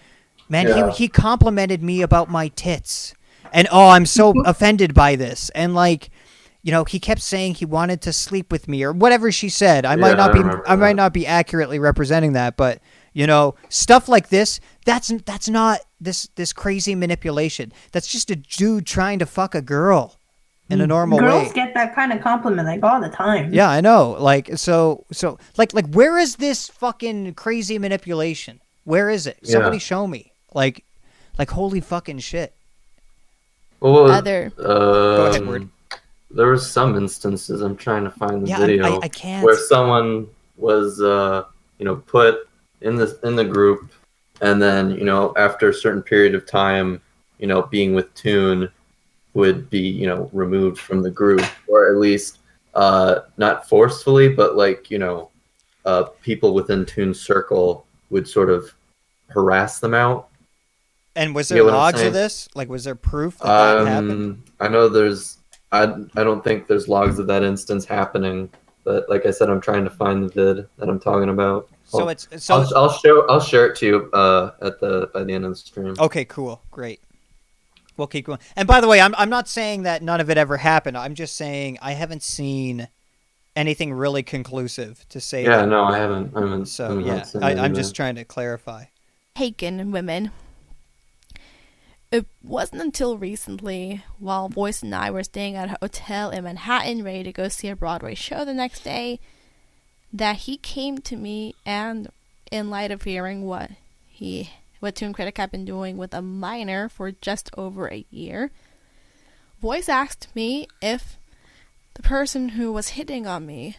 man, he complimented me about my tits." And I'm so offended by this. And he kept saying he wanted to sleep with me or whatever she said. I might not be accurately representing that, but stuff like this, that's not this crazy manipulation. That's just a dude trying to fuck a girl in a normal way. Girls get that kind of compliment all the time. Yeah, I know. So where is this fucking crazy manipulation? Where is it? Somebody show me. Like holy fucking shit. Well, Go ahead, Word. There were some instances, I'm trying to find the video, I can't. Where someone was, put in the group, and then, after a certain period of time, being with Toon would be, removed from the group, or at least not forcefully, but people within Toon's circle would sort of harass them out. And was there logs of this? Was there proof that happened? I know I don't think there's logs of that instance happening, but like I said, I'm trying to find the vid that I'm talking about. So it's so. I'll share it to you by the end of the stream. Okay, cool, great. We'll keep going. And by the way, I'm not saying that none of it ever happened. I'm just saying I haven't seen anything really conclusive to say. Yeah, that. no, I haven't. So yeah, I'm just trying to clarify. Taken women. It wasn't until recently, while Boyce and I were staying at a hotel in Manhattan, ready to go see a Broadway show the next day, that he came to me, and in light of hearing what Toon Critic had been doing with a minor for just over a year, Boyce asked me if the person who was hitting on me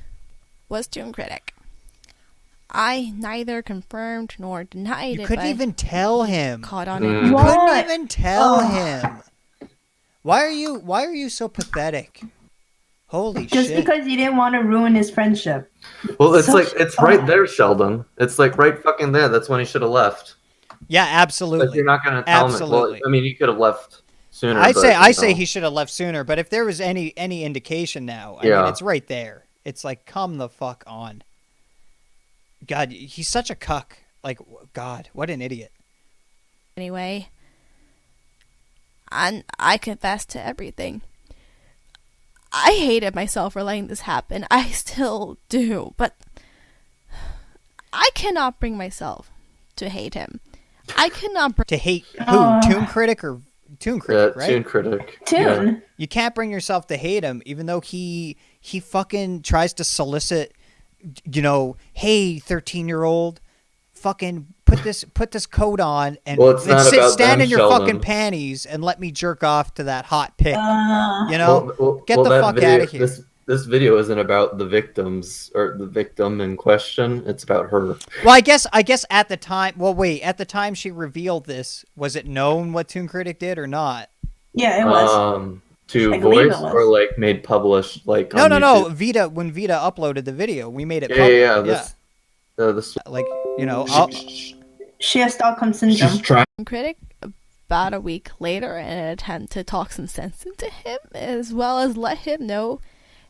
was Toon Critic. I neither confirmed nor denied it. You couldn't even tell him. Caught on it. You What? couldn't even tell him. Why are you so pathetic? Holy Just shit. because you didn't want to ruin his friendship. Well, it's Such- it's right there, Sheldon. It's like right fucking there. That's when he should have left. Yeah, absolutely. Like you're not gonna tell him. Absolutely. Well, I mean, he could have left sooner. I but, say he should have left sooner, but if there was any indication now, I mean, it's right there. It's like, come the fuck on. God, he's such a cuck. Like, God, what an idiot. Anyway, and I confessed to everything. I hated myself for letting this happen. I still do, but I cannot bring myself to hate him. I cannot bring... To hate who? Toon Critic or Toon Critic, right? Toon Critic. Toon. Yeah. You can't bring yourself to hate him, even though he fucking tries to solicit, hey, 13-year-old, fucking put this coat on and Well, stand them, in your Sheldon. fucking panties and let me jerk off to that hot pic. Well, Get the that fuck video, out of here. This video isn't about the victims or the victim in question. It's about her. Well, I guess at the time. Well, wait. At the time she revealed this, was it known what Toon Critic did or not? Yeah, it was. To I believe voice it was. or like made published like No. on YouTube? When Vita uploaded the video, we made it. Yeah. public. This Like She has Stockholm syndrome. trying. Critic about a week later in an attempt to talk some sense into him, as well as let him know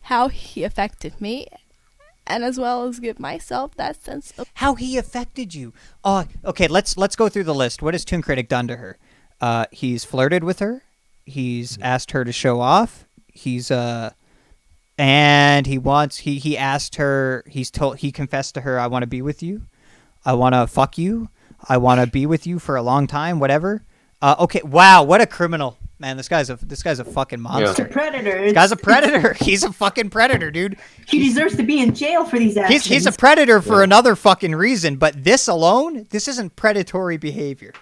how he affected me, and as well as give myself that sense of how he affected you. Oh, okay. Let's go through the list. What has Toon Critic done to her? He's flirted with her. He's asked her to show off. He asked her. He confessed to her, "I want to be with you. I want to fuck you. I want to be with you for a long time. Whatever." Okay. Wow. What a criminal, man. This guy's a fucking monster. He's a predator. This guy's a predator. He's a fucking predator, dude. He deserves to be in jail for these actions. He's a predator for another fucking reason, but this alone, this isn't predatory behavior.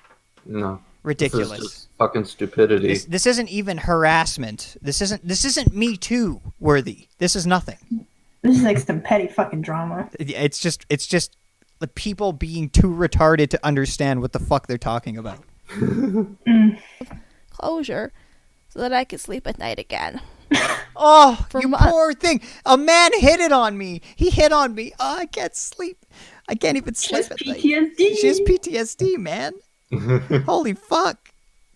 No. Ridiculous. This is just fucking stupidity. This isn't even harassment. This isn't Me Too worthy. This is nothing. This is like some petty fucking drama. It's just the people being too retarded to understand what the fuck they're talking about. closure so that I could sleep at night again. Oh, For you months. poor thing. A man hit it on me. He hit on me. Oh, I can't sleep. I can't even She sleep has at night. PTSD. She has PTSD, man. Holy fuck.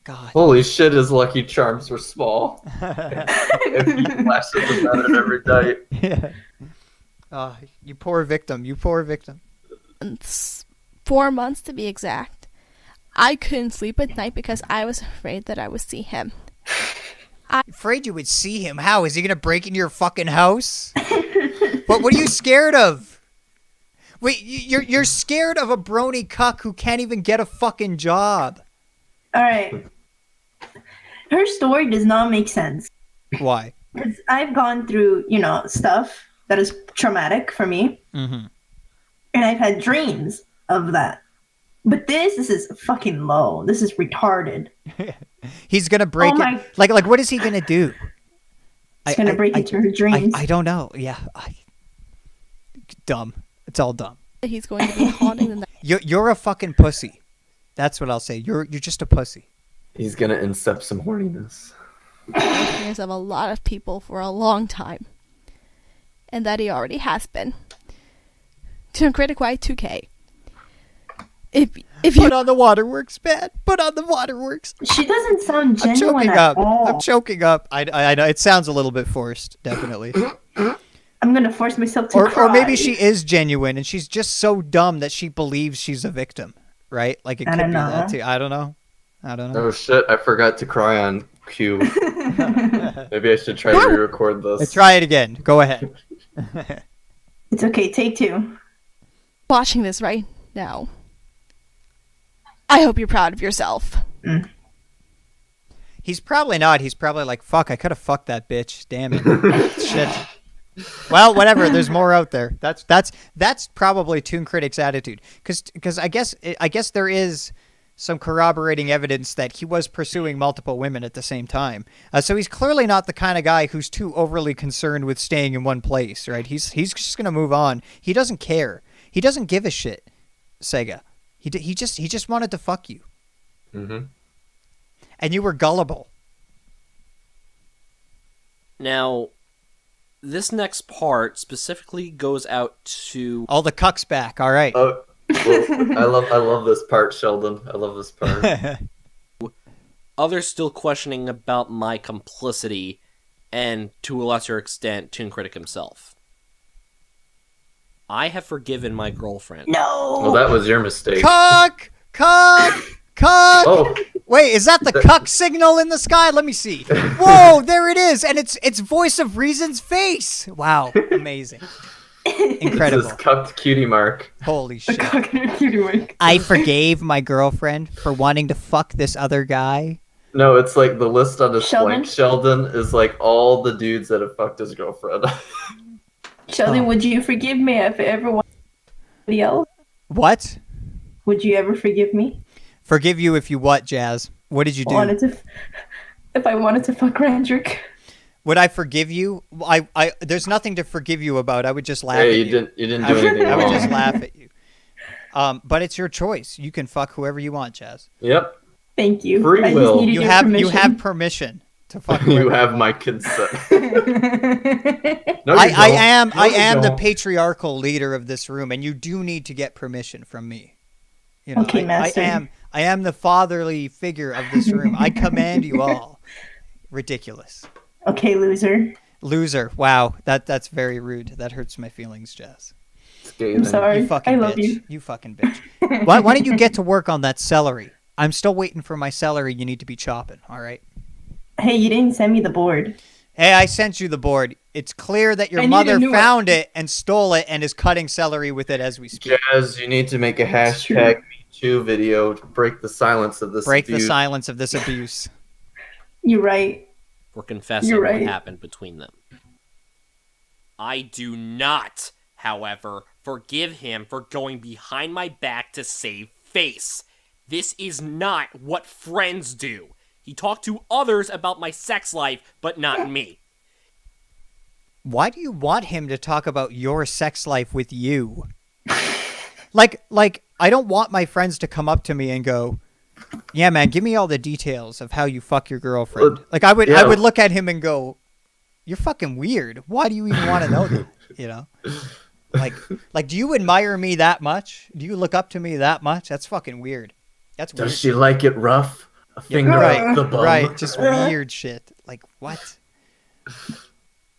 God. Holy shit, his Lucky Charms were small. If he flashes about it every night. Yeah. Oh, you poor victim. You poor victim. 4 months to be exact. I couldn't sleep at night because I was afraid that I would see him. Afraid you would see him. How? Is he gonna break into your fucking house? What are you scared of? Wait, you're scared of a brony cuck who can't even get a fucking job. All right. Her story does not make sense. Why? Because I've gone through, stuff that is traumatic for me. Mm-hmm. And I've had dreams of that. But this is fucking low. This is retarded. He's gonna break Oh my- it. Like what is he gonna do? It's going to break into her dreams. I don't know. Yeah. Dumb. It's all dumb. He's going to be haunting the You're a fucking pussy. That's what I'll say. You're just a pussy. He's gonna incept some horniness. nightmares of a lot of people for a long time. And that he already has been. To Critic Y2K. If you Put on the waterworks, man. Put on the waterworks. She doesn't sound I'm genuine choking at up. all. I'm choking up. I know it sounds a little bit forced, definitely. I'm gonna force myself to Or cry. maybe she is genuine and she's just so dumb that she believes she's a victim, right? Like it I could don't be know. that too. I don't know. Oh shit! I forgot to cry on cue. Maybe I should try to re-record this. Try it again. Go ahead. It's okay. Take 2. Watching this right now. I hope you're proud of yourself. He's probably not. He's probably like, fuck, I could have fucked that bitch. Damn it. Shit. Well, whatever. There's more out there. That's probably Toon Critic's attitude. Because I guess there is some corroborating evidence that he was pursuing multiple women at the same time. So he's clearly not the kind of guy who's too overly concerned with staying in one place, right? He's just gonna move on. He doesn't care. He doesn't give a shit. Sega. He just wanted to fuck you. Mm-hmm. And you were gullible. Now, this next part specifically goes out to... All the cucks back. All right. Oh, well, I love this part, Sheldon. I love this part. others still questioning about my complicity, and to a lesser extent, Toon Critic himself. I have forgiven my girlfriend. No. Well, that was your mistake. Cuck! Oh, Wait, is that the cuck signal in the sky? Let me see. Whoa, there it is, and it's Voice of Reason's face. Wow, amazing, incredible. This cucked cutie mark. Holy shit! Cutie mark. I forgave my girlfriend for wanting to fuck this other guy. No, it's like the list on his Sheldon? flank. Sheldon is like all the dudes that have fucked his girlfriend. Sheldon, Oh. would you forgive me if I ever wanted somebody else? What? Would you ever forgive me? Forgive you if you what, Jazz? What did you do? If I wanted to fuck Randrick. Would I forgive you? I there's nothing to forgive you about. I would just laugh Hey, at you didn't do anything I would wrong. just laugh at you. But it's your choice. You can fuck whoever you want, Jazz. Yep. Thank you. Free I just will. needed You your have permission. permission to fuck whoever You have want. my consent. I No, you I don't. am No, I you am the don't. patriarchal leader of this room, and you do need to get permission from me. You know, Okay, I master. I am the fatherly figure of this room. I command you all. Ridiculous. Okay, loser. Loser. Wow, that's very rude. That hurts my feelings, Jazz. Scathing. I'm sorry. You fucking I bitch. love you. You fucking bitch. Why don't you get to work on that celery? I'm still waiting for my celery. You need to be chopping. All right. Hey, you didn't send me the board. Hey, I sent you the board. It's clear that your I need mother a new one. found it and stole it and is cutting celery with it as we speak. Jazz, you need to make a That's true. hashtag #MeToo video to break the silence of this Break the abuse. silence of this abuse. You're right. For confessing You're what right. happened between them. I do not, however, forgive him for going behind my back to save face. This is not what friends do. He talked to others about my sex life, but not me. Why do you want him to talk about your sex life with you? Like I don't want my friends to come up to me and go, "Yeah, man, give me all the details of how you fuck your girlfriend." Well, Like I would yeah. look at him and go, "You're fucking weird. Why do you even want to know that?" You know? Like do you admire me that much? Do you look up to me that much? That's fucking weird. That's weird. Does she like it rough? A finger right, up the bum. right, just weird shit. Like what?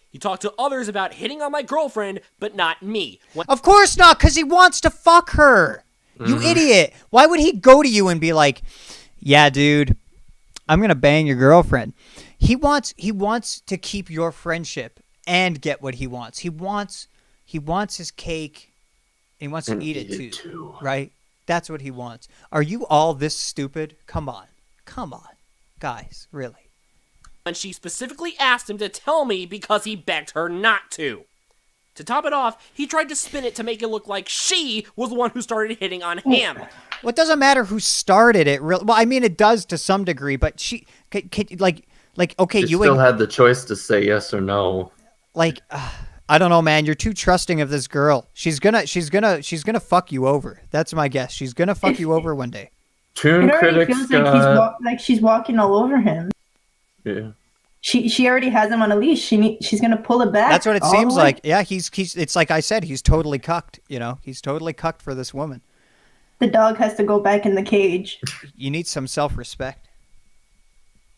He talked to others about hitting on my girlfriend, but not me. When Of course not, because he wants to fuck her. You idiot. Why would he go to you and be like, "Yeah, dude, I'm going to bang your girlfriend"? He wants to keep your friendship and get what he wants. He wants his cake. He wants to And eat it eat it too, too. right? That's what he wants. Are you all this stupid? Come on. Guys, really. she specifically asked him to tell me because he begged her not to. To top it off, he tried to spin it to make it look like she was the one who started hitting on him. Well, it doesn't matter who started it. Well, I mean, it does to some degree, but okay, She you still had the choice to say yes or no. I don't know, man. You're too trusting of this girl. She's gonna fuck you over. That's my guess. She's gonna fuck you over one day. Toon It already critics feels like got... like she's walking all over him. Yeah. She already has him on a leash. She's gonna pull it back. That's what it all the seems way. like. Yeah, he's. It's like I said. He's totally cucked. You know, he's totally cucked for this woman. The dog has to go back in the cage. You need some self-respect.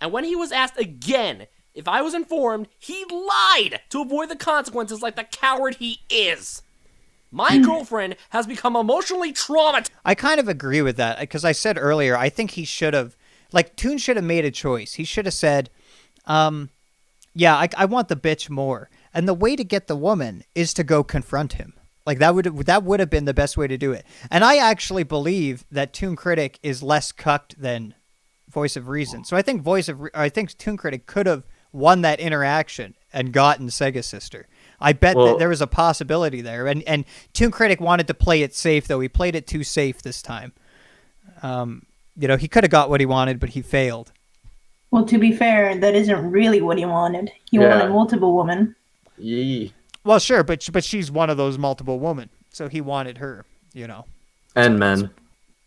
And when he was asked again If I was informed, he lied to avoid the consequences like the coward he is. My girlfriend has become emotionally traumatized. I kind of agree with that because I said earlier, I think he should have, like, Toon should have made a choice. He should have said, yeah, I want the bitch more. And the way to get the woman is to go confront him. Like, that would have been the best way to do it. And I actually believe that Toon Critic is less cucked than Voice of Reason. So I think Toon Critic could have won that interaction and gotten Sega Sister. I bet that there was a possibility there. And Toon Critic wanted to play it safe, though. He played it too safe this time. He could have got what he wanted, but he failed. Well, to be fair, that isn't really what he wanted. He wanted multiple women. Yee. Well, sure, but she's one of those multiple women, so he wanted her, And men.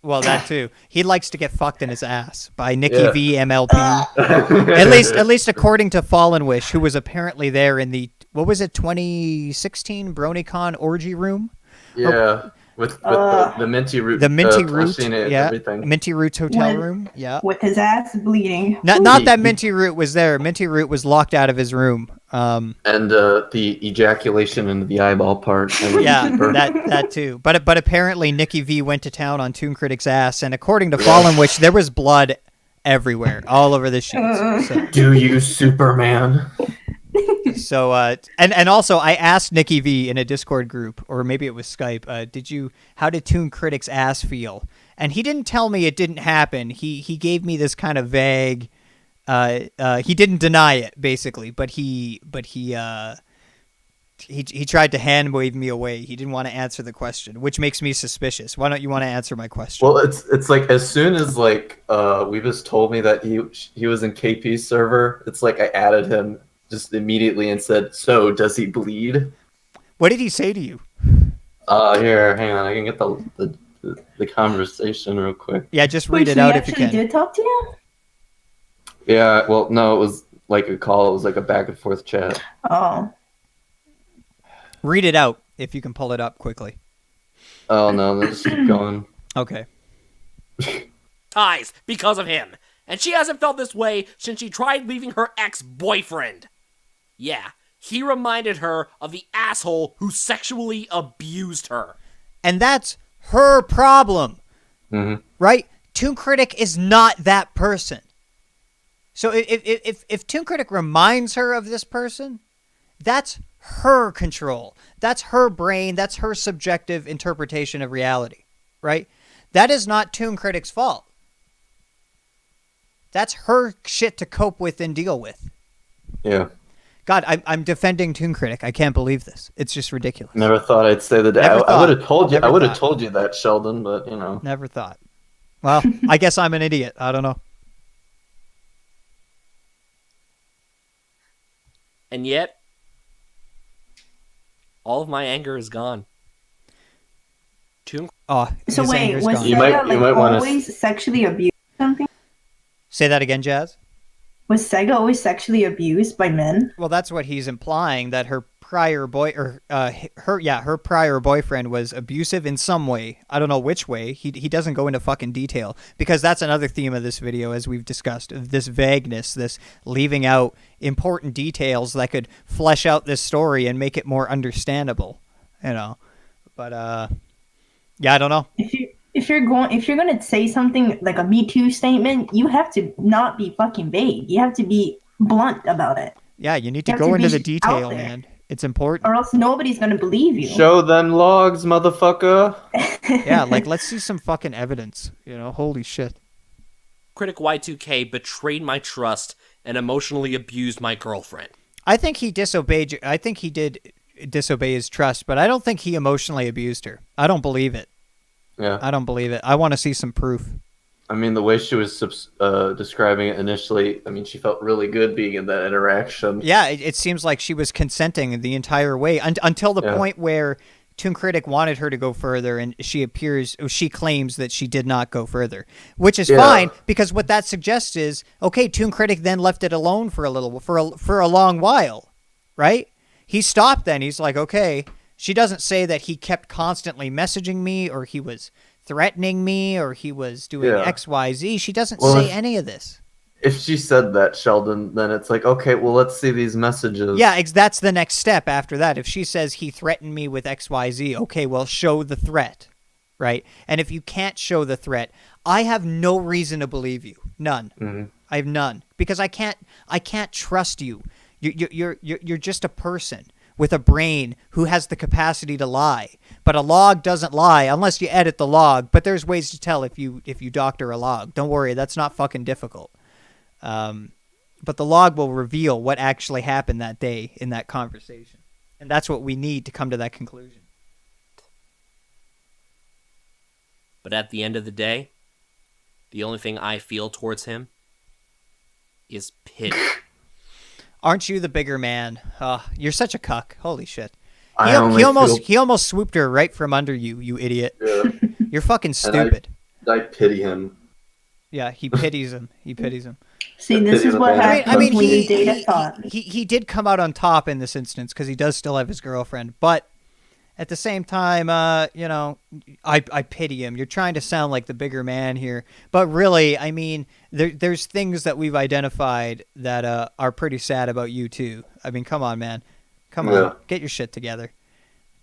Well, that too. He likes to get fucked in his ass by Nikki V MLP. At least according to Fallen Wish, who was apparently there in the 2016 BronyCon orgy room. Yeah. With the Minty Root. The Minty Root, everything. Minty Root's hotel room, yeah. With his ass bleeding. Not that Minty Root was there. Minty Root was locked out of his room. And the ejaculation into the eyeball part. Yeah, that too. But apparently Nikki V went to town on Toon Critic's ass, and according to Fallen Witch, there was blood everywhere, all over the sheets. So. Do you, Superman? So, and also, I asked Nikki V in a Discord group, or maybe it was Skype, how did Toon Critic's ass feel? And he didn't tell me it didn't happen. He gave me this kind of vague, he didn't deny it, basically, but he tried to hand wave me away. He didn't want to answer the question, which makes me suspicious. Why don't you want to answer my question? Well, it's like, as soon as Weebus told me that he was in KP's server, it's like I added him just immediately and said, "So does he bleed?" What did he say to you? Here, hang on, I can get the conversation real quick. Yeah, just read it out if you can. He actually did talk to you? Yeah, well, no, it was like a call. It was like a back and forth chat. Oh. Read it out if you can pull it up quickly. Oh no, let's keep going. Okay. Ties because of him, and she hasn't felt this way since she tried leaving her ex-boyfriend. Yeah, he reminded her of the asshole who sexually abused her. And that's her problem, right? Toon Critic is not that person. So if Toon Critic reminds her of this person, that's her control. That's her brain. That's her subjective interpretation of reality, right? That is not Toon Critic's fault. That's her shit to cope with and deal with. Yeah. God, I'm defending Toon Critic. I can't believe this. It's just ridiculous. Never thought I'd say that. I would have told you. I would have told you that, Sheldon. But Never thought. Well, I guess I'm an idiot. I don't know. And yet, all of my anger is gone. So wait, was gone. Sega always sexually abused something? Say that again, Jazz. Was Sega always sexually abused by men? Well, that's what he's implying, that her prior her prior boyfriend was abusive in some way. I don't know which way. He doesn't go into fucking detail, because that's another theme of this video, as we've discussed, of this vagueness, this leaving out important details that could flesh out this story and make it more understandable, But yeah, I don't know. If you're going to say something like a Me Too statement, you have to not be fucking vague. You have to be blunt about it. Yeah, you need to go into the detail, man. It's important. Or else nobody's going to believe you. Show them logs, motherfucker. Yeah, let's see some fucking evidence. Holy shit. Critic Y2K betrayed my trust and emotionally abused my girlfriend. I think he disobeyed. I think he did disobey his trust, but I don't think he emotionally abused her. I don't believe it. Yeah. I don't believe it. I want to see some proof. I mean, the way she was describing it initially, she felt really good being in that interaction. Yeah, it seems like she was consenting the entire way until the point where Toon Critic wanted her to go further, and she claims that she did not go further, which is fine, because what that suggests is, okay, Toon Critic then left it alone for a long while, right? He stopped then. He's like, okay. She doesn't say that he kept constantly messaging me, or he was threatening me, or he was doing X, Y, Z. She doesn't say any of this. if she said that, Sheldon, then it's like, okay, well, let's see these messages. Yeah, that's the next step after that. If she says he threatened me with XYZ, okay, well, show the threat, right? And if you can't show the threat, I have no reason to believe you. None. Mm-hmm. I have none, because I can't trust you. You're just a person with a brain who has the capacity to lie. But a log doesn't lie unless you edit the log. But there's ways to tell if you doctor a log. Don't worry, that's not fucking difficult. But the log will reveal what actually happened that day in that conversation. And that's what we need to come to that conclusion. But at the end of the day, the only thing I feel towards him is pity. Aren't you the bigger man? You're such a cuck. Holy shit. He He almost swooped her right from under you, you idiot. Yeah. You're fucking stupid. I pity him. Yeah, he pities him. He pities him. See, this is what happens when you date a thought. He did come out on top in this instance because he does still have his girlfriend. But at the same time, I pity him. You're trying to sound like the bigger man here. But really, I mean, there's things that we've identified that are pretty sad about you too. I mean, come on, man. Come on. Get your shit together.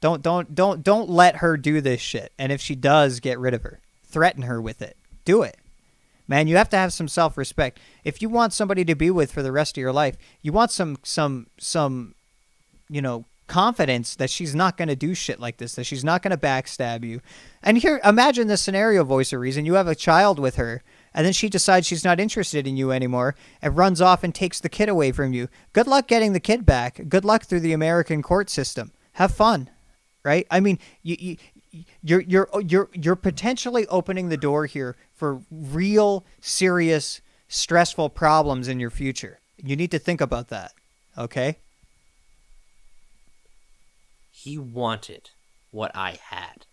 Don't let her do this shit. And if she does, get rid of her. Threaten her with it. Do it. Man, you have to have some self-respect. If you want somebody to be with for the rest of your life, you want some confidence that she's not going to do shit like this, that she's not going to backstab you. And here, imagine this scenario, Voice of Reason. You have a child with her, and then she decides she's not interested in you anymore and runs off and takes the kid away from you. Good luck getting the kid back. Good luck through the American court system. Have fun, right? I mean, you're potentially opening the door here for real, serious, stressful problems in your future. You need to think about that, okay? He wanted what I had.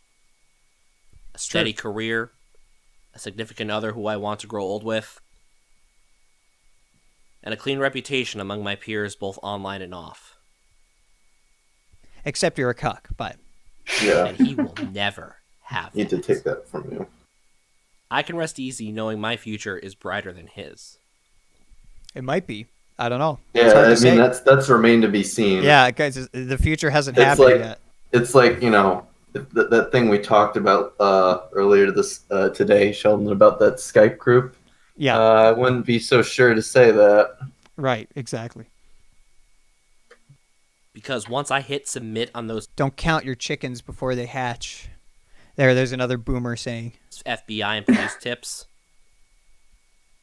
A steady career, a significant other who I want to grow old with, and a clean reputation among my peers both online and off. Except you're a cuck, but... Yeah. And he will never have Need to take that from you. I can rest easy knowing my future is brighter than his. It might be. I don't know. Yeah, I mean, that's remained to be seen. Yeah, guys, the future hasn't happened yet. It's like, that thing we talked about earlier today, Sheldon, about that Skype group. Yeah. I wouldn't be so sure to say that. Right, exactly. Because once I hit submit on those... Don't count your chickens before they hatch. There's another boomer saying. FBI and police tips.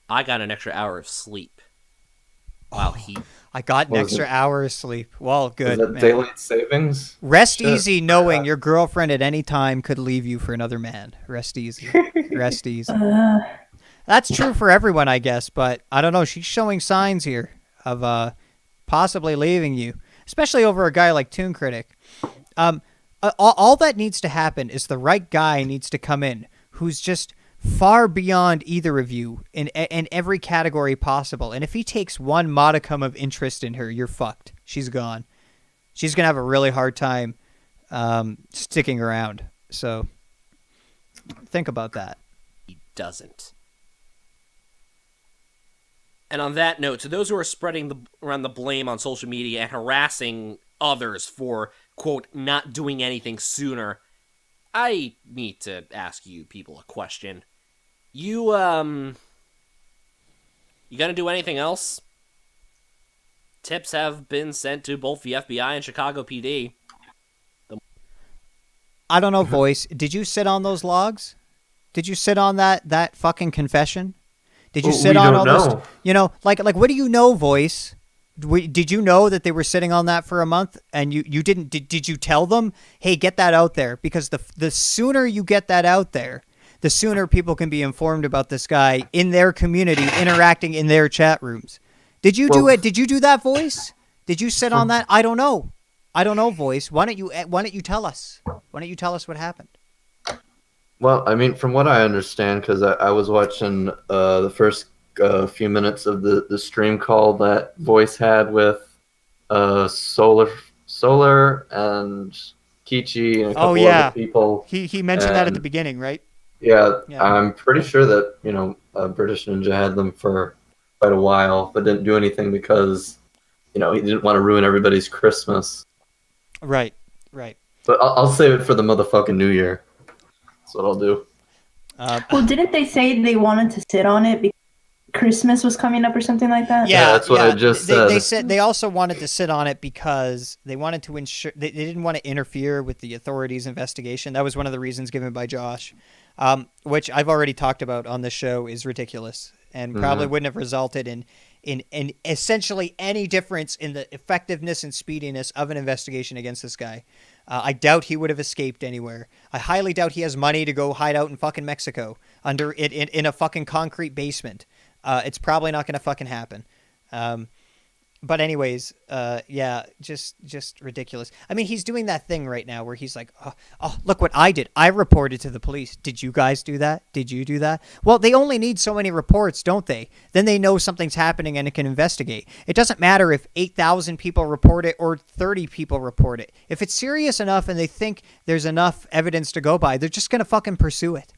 I got an extra hour of sleep. While I got an extra hour of sleep. Well, good. Is that daylight savings? Rest easy knowing your girlfriend at any time could leave you for another man. Rest easy. Rest easy. That's true for everyone, I guess, but I don't know. She's showing signs here of possibly leaving you, especially over a guy like Toon Critic. All that needs to happen is the right guy needs to come in who's just far beyond either of you in every category possible. And if he takes one modicum of interest in her, you're fucked. She's gone. She's going to have a really hard time sticking around. So think about that. He doesn't. And on that note, to those who are spreading around the blame on social media and harassing others for, quote, not doing anything sooner, I need to ask you people a question. You gonna do anything else? Tips have been sent to both the FBI and Chicago PD. I don't know, Voice. Did you sit on those logs? Did you sit on that fucking confession? Did you sit on all those? Like what do you know, Voice? Did you know that they were sitting on that for a month and you didn't? Did you tell them, hey, get that out there? Because the sooner you get that out there, the sooner people can be informed about this guy in their community, interacting in their chat rooms. Did you do it? Did you do that, Voice? Did you sit on that? I don't know. Voice. Why don't you tell us? Why don't you tell us what happened? Well, I mean, from what I understand, because I was watching the first few minutes of the stream call that Voice had with Solar and Kichi and a couple other people. He mentioned that at the beginning, right? Yeah, I'm pretty sure that British Ninja had them for quite a while, but didn't do anything because, he didn't want to ruin everybody's Christmas. Right, right. But I'll save it for the motherfucking New Year. That's what I'll do. Well, didn't they say they wanted to sit on it because Christmas was coming up or something like that? Yeah, that's what I just said. They said they also wanted to sit on it because they wanted to ensure they didn't want to interfere with the authorities' investigation. That was one of the reasons given by Josh, which I've already talked about on the show is ridiculous and probably wouldn't have resulted in essentially any difference in the effectiveness and speediness of an investigation against this guy. I doubt he would have escaped anywhere. I highly doubt he has money to go hide out in fucking Mexico under it in a fucking concrete basement. It's probably not going to fucking happen. But anyways, yeah, just ridiculous. I mean, he's doing that thing right now where he's like, oh, look what I did. I reported to the police. Did you guys do that? Did you do that? Well, they only need so many reports, don't they? Then they know something's happening and it can investigate. It doesn't matter if 8,000 people report it or 30 people report it. If it's serious enough and they think there's enough evidence to go by, they're just going to fucking pursue it.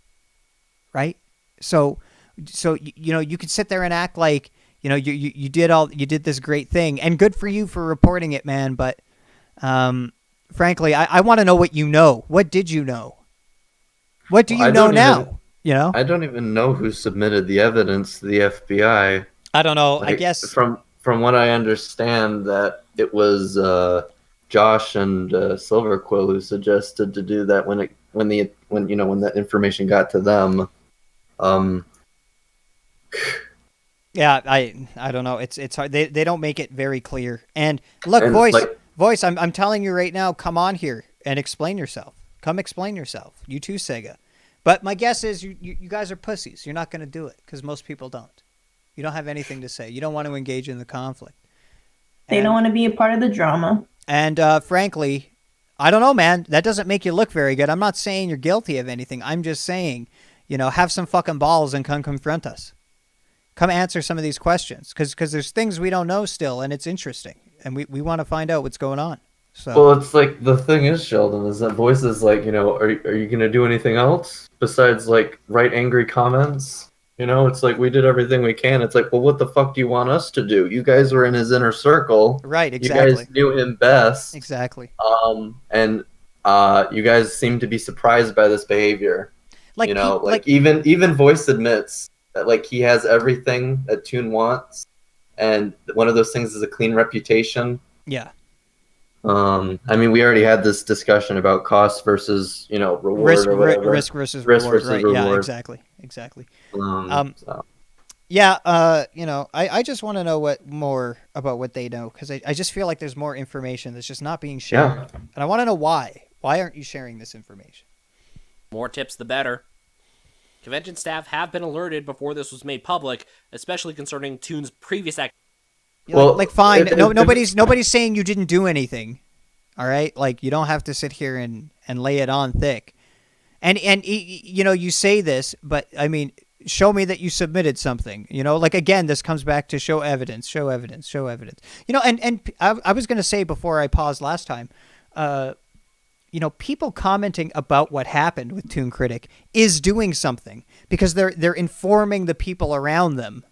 Right? So, you could sit there and act like, you did this great thing and good for you for reporting it, man. But, frankly, I want to know what you know. What did you know? What do you know now? I don't even know who submitted the evidence to the FBI. I don't know. I guess from what I understand that it was, Josh and Silverquill who suggested to do that when that information got to them. Yeah, I don't know. It's hard. They don't make it very clear. And look, voice. I'm telling you right now. Come on here and explain yourself. Come explain yourself. You too, Sega. But my guess is you guys are pussies. You're not going to do it because most people don't. You don't have anything to say. You don't want to engage in the conflict. They don't want to be a part of the drama. And frankly, I don't know, man. That doesn't make you look very good. I'm not saying you're guilty of anything. I'm just saying, have some fucking balls and come confront us. Come answer some of these questions because there's things we don't know still, and it's interesting, and we want to find out what's going on. So, well, it's like the thing is, Sheldon, is that Voice is like, are you going to do anything else besides like write angry comments? It's like we did everything we can. It's like, well, what the fuck do you want us to do? You guys were in his inner circle, right? Exactly. You guys knew him best, exactly. And you guys seem to be surprised by this behavior. Like even Voice admits that like he has everything that Toon wants, and one of those things is a clean reputation. Yeah. I mean, we already had this discussion about cost versus reward or whatever. Risk versus reward. Right? Reward. Yeah, exactly. So. Yeah. I just want to know more about what they know because I just feel like there's more information that's just not being shared, and I want to know why. Why aren't you sharing this information? More tips, the better. Convention staff have been alerted before this was made public, especially concerning Toon's previous act. Well, fine. Nobody's saying you didn't do anything. All right, like you don't have to sit here and lay it on thick. And you say this, but I mean, show me that you submitted something. Again, this comes back to show evidence. And I was going to say before I paused last time, people commenting about what happened with Toon Critic is doing something because they're informing the people around them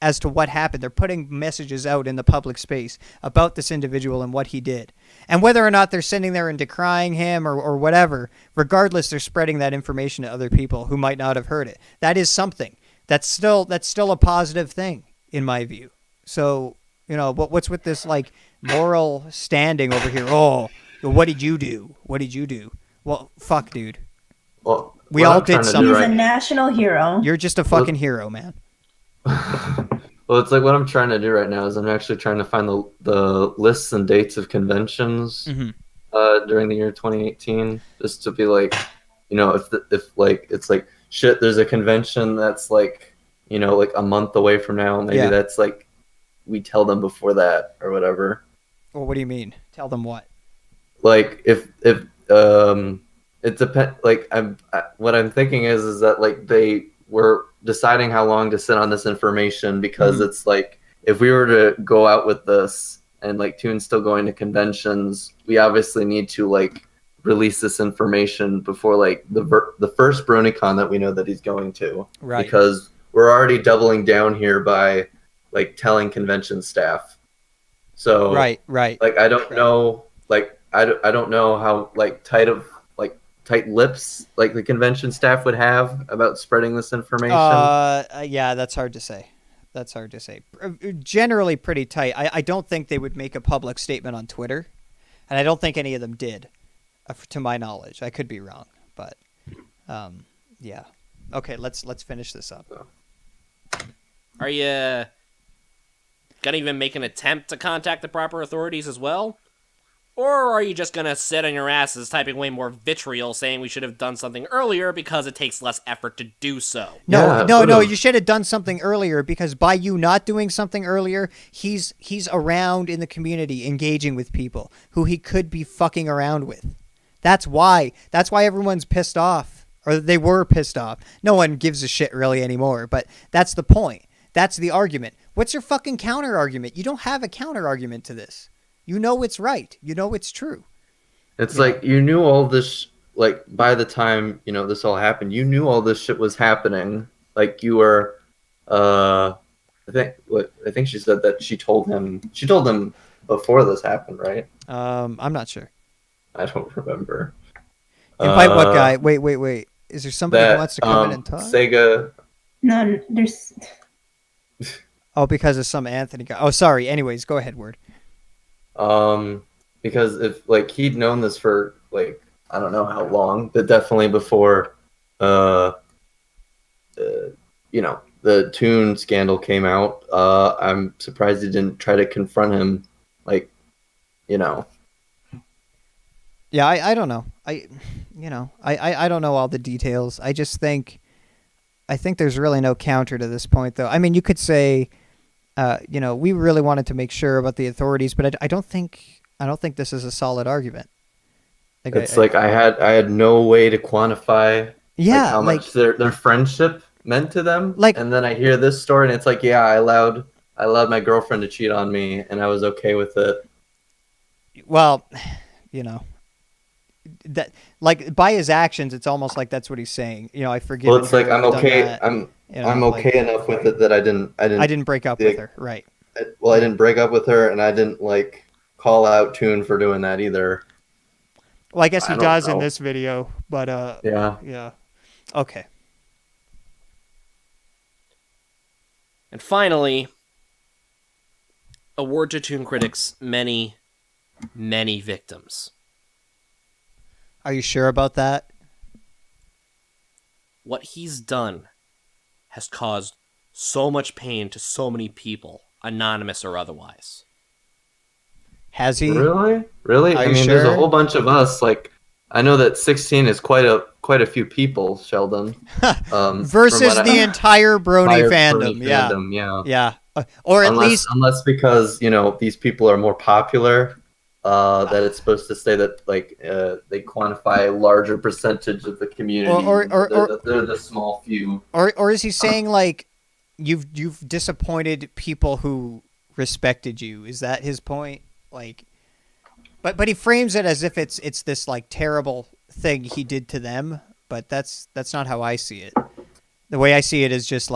as to what happened. They're putting messages out in the public space about this individual and what he did. And whether or not they're sitting there and decrying him or whatever, regardless, they're spreading that information to other people who might not have heard it. That is something. That's still a positive thing in my view. So, what's with this like moral standing over here? Oh, what did you do? Well, fuck, dude. Well, we all did something. He's a national hero. You're just a fucking hero, man. Well, it's like what I'm trying to do right now is I'm actually trying to find the lists and dates of conventions during the year 2018, just to be like, if it's like shit, there's a convention that's like, like a month away from now. Maybe that's like we tell them before that or whatever. Well, what do you mean? Tell them what? Like if it depends. Like what I'm thinking is that like they were deciding how long to sit on this information because it's like if we were to go out with this and like Toon's still going to conventions, we obviously need to like release this information before like the first BronyCon that we know that he's going to, right? Because we're already doubling down here by like telling convention staff. So Right. like I don't know, like I don't know how like tight lips like the convention staff would have about spreading this information. Yeah, that's hard to say. That's hard to say. Generally pretty tight. I don't think they would make a public statement on Twitter, and I don't think any of them did, to my knowledge. I could be wrong, but yeah. Okay, let's finish this up. Are you gonna even make an attempt to contact the proper authorities as well? Or are you just gonna sit on your asses typing way more vitriol saying we should have done something earlier because it takes less effort to do so? No, you should have done something earlier, because by you not doing something earlier, he's around in the community engaging with people who he could be fucking around with. That's why everyone's pissed off, or they were pissed off. No one gives a shit really anymore, but that's the point. That's the argument. What's your fucking counter argument? You don't have a counter argument to this. You know it's right. You know it's true. It's like you knew all this, like by the time, this all happened, you knew all this shit was happening. Like you were, I think she said that she told him before this happened, right? I'm not sure. I don't remember. Invite what guy? Wait. Is there somebody who wants to come in and talk? Sega. No, there's. Oh, because of some Anthony guy. Oh, sorry. Anyways, go ahead, Word. Because if like he'd known this for like I don't know how long, but definitely before the Toon scandal came out, I'm surprised he didn't try to confront him, Yeah, I don't know. I don't know all the details. I just think there's really no counter to this point, though. I mean, you could say, we really wanted to make sure about the authorities, but I don't think this is a solid argument. I had no way to quantify how much their friendship meant to them. And then I hear this story, and it's like, yeah, I allowed my girlfriend to cheat on me, and I was okay with it. Well, that by his actions, it's almost like that's what he's saying. I forgive. Well, it's like I'm okay. I'm okay enough with it that I didn't break up with her, right? I didn't break up with her, and I didn't call out Toon for doing that either. Well, I guess he does in this video, but yeah. Okay. And finally, a word to Toon critics' many, many victims. Are you sure about that? What he's done has caused so much pain to so many people, anonymous or otherwise. Has he? Really? I mean, there's a whole bunch of us. I know that 16 is quite a few people, Sheldon. Versus the entire Brony fandom. Yeah. Or at least unless because these people are more popular. That it's supposed to say that they quantify a larger percentage of the community. Or they're the small few. Or is he saying you've disappointed people who respected you? Is that his point? But he frames it as if it's this terrible thing he did to them. But that's not how I see it. The way I see it is just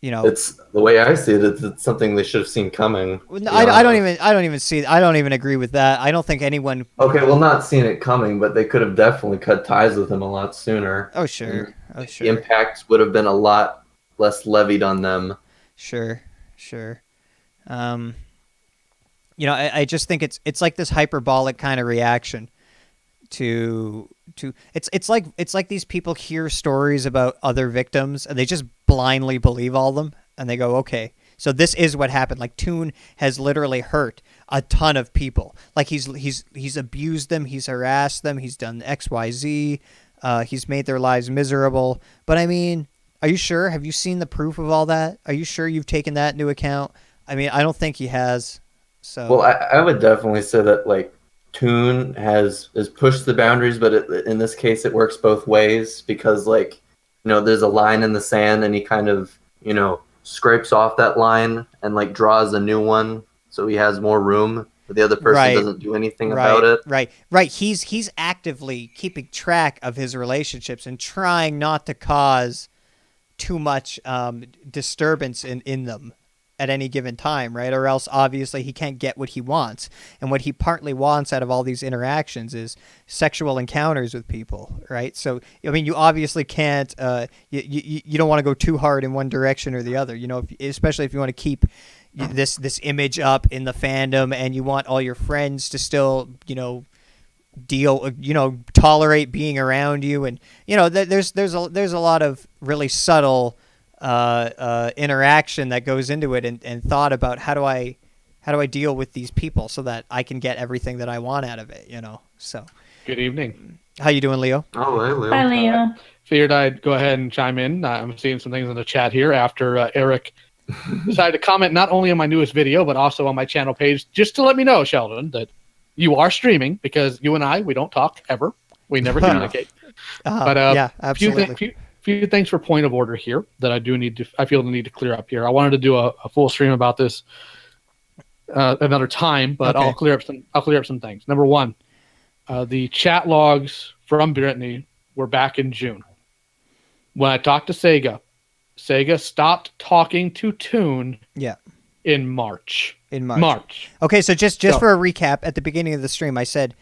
it's the way I see it. It's something they should have seen coming. I don't even see it. I don't even agree with that. I don't think anyone. Okay, well, not seeing it coming, but they could have definitely cut ties with him a lot sooner. Oh sure. The impact would have been a lot less levied on them. Sure. I just think it's like this hyperbolic kind of reaction to it's like these people hear stories about other victims and they just blindly believe all of them, and they go, okay, so this is what happened. Toon has literally hurt a ton of people. He's abused them, he's harassed them, he's done XYZ, he's made their lives miserable. But I mean, are you sure? Have you seen the proof of all that? Are you sure you've taken that into account? I mean, I don't think he has. So well, I would definitely say that Toon has pushed the boundaries, but in this case, it works both ways because there's a line in the sand, and he kind of scrapes off that line and draws a new one, so he has more room. But the other person doesn't do anything about it. Right. He's actively keeping track of his relationships and trying not to cause too much disturbance in them. at any given time, right? Or else obviously he can't get what he wants. And what he partly wants out of all these interactions is sexual encounters with people, right? So, I mean, you obviously can't, you don't want to go too hard in one direction or the other, you know, especially if you want to keep this image up in the fandom and you want all your friends to still, you know, tolerate being around you. And, you know, there's a lot of really subtle interaction that goes into it and thought about how do I deal with these people so that I can get everything that I want out of it, you know. So good evening. How you doing, Leo? Oh, hey, Leo. Bye, Leo. Figured I'd go ahead and chime in. I'm seeing some things in the chat here after Eric decided to comment not only on my newest video but also on my channel page, just to let me know, Sheldon, that you are streaming, because you and I, we don't talk ever. We never communicate. But yeah, absolutely. Few things for point of order here that I feel the need to clear up here. I wanted to do a full stream about this another time, but Okay. I'll clear up some things. Number one, the chat logs from Brittany were back in June. When I talked to Sega stopped talking to Toon in March. Okay, so just for a recap, at the beginning of the stream, I said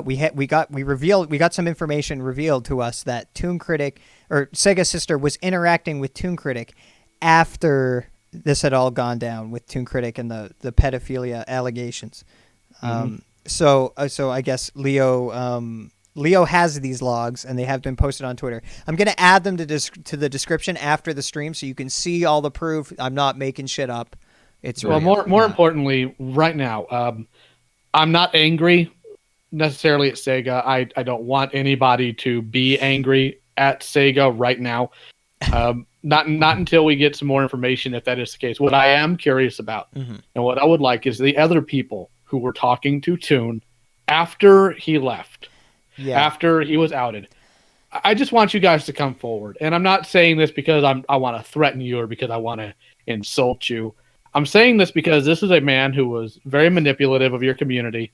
we got some information revealed to us that Toon Critic or Sega Sister was interacting with Toon Critic after this had all gone down with Toon Critic and the pedophilia allegations. So I guess Leo has these logs, and they have been posted on Twitter. I'm going to add them to the description after the stream so you can see all the proof. I'm not making shit up. It's well, real. more importantly, right now, I'm not angry necessarily at Sega. I don't want anybody to be angry at Sega right now. Not until we get some more information, if that is the case. What I am curious about, and what I would like, is the other people who were talking to Toon after he left, after he was outed. I just want you guys to come forward. And I'm not saying this because I want to threaten you or because I want to insult you. I'm saying this because this is a man who was very manipulative of your community,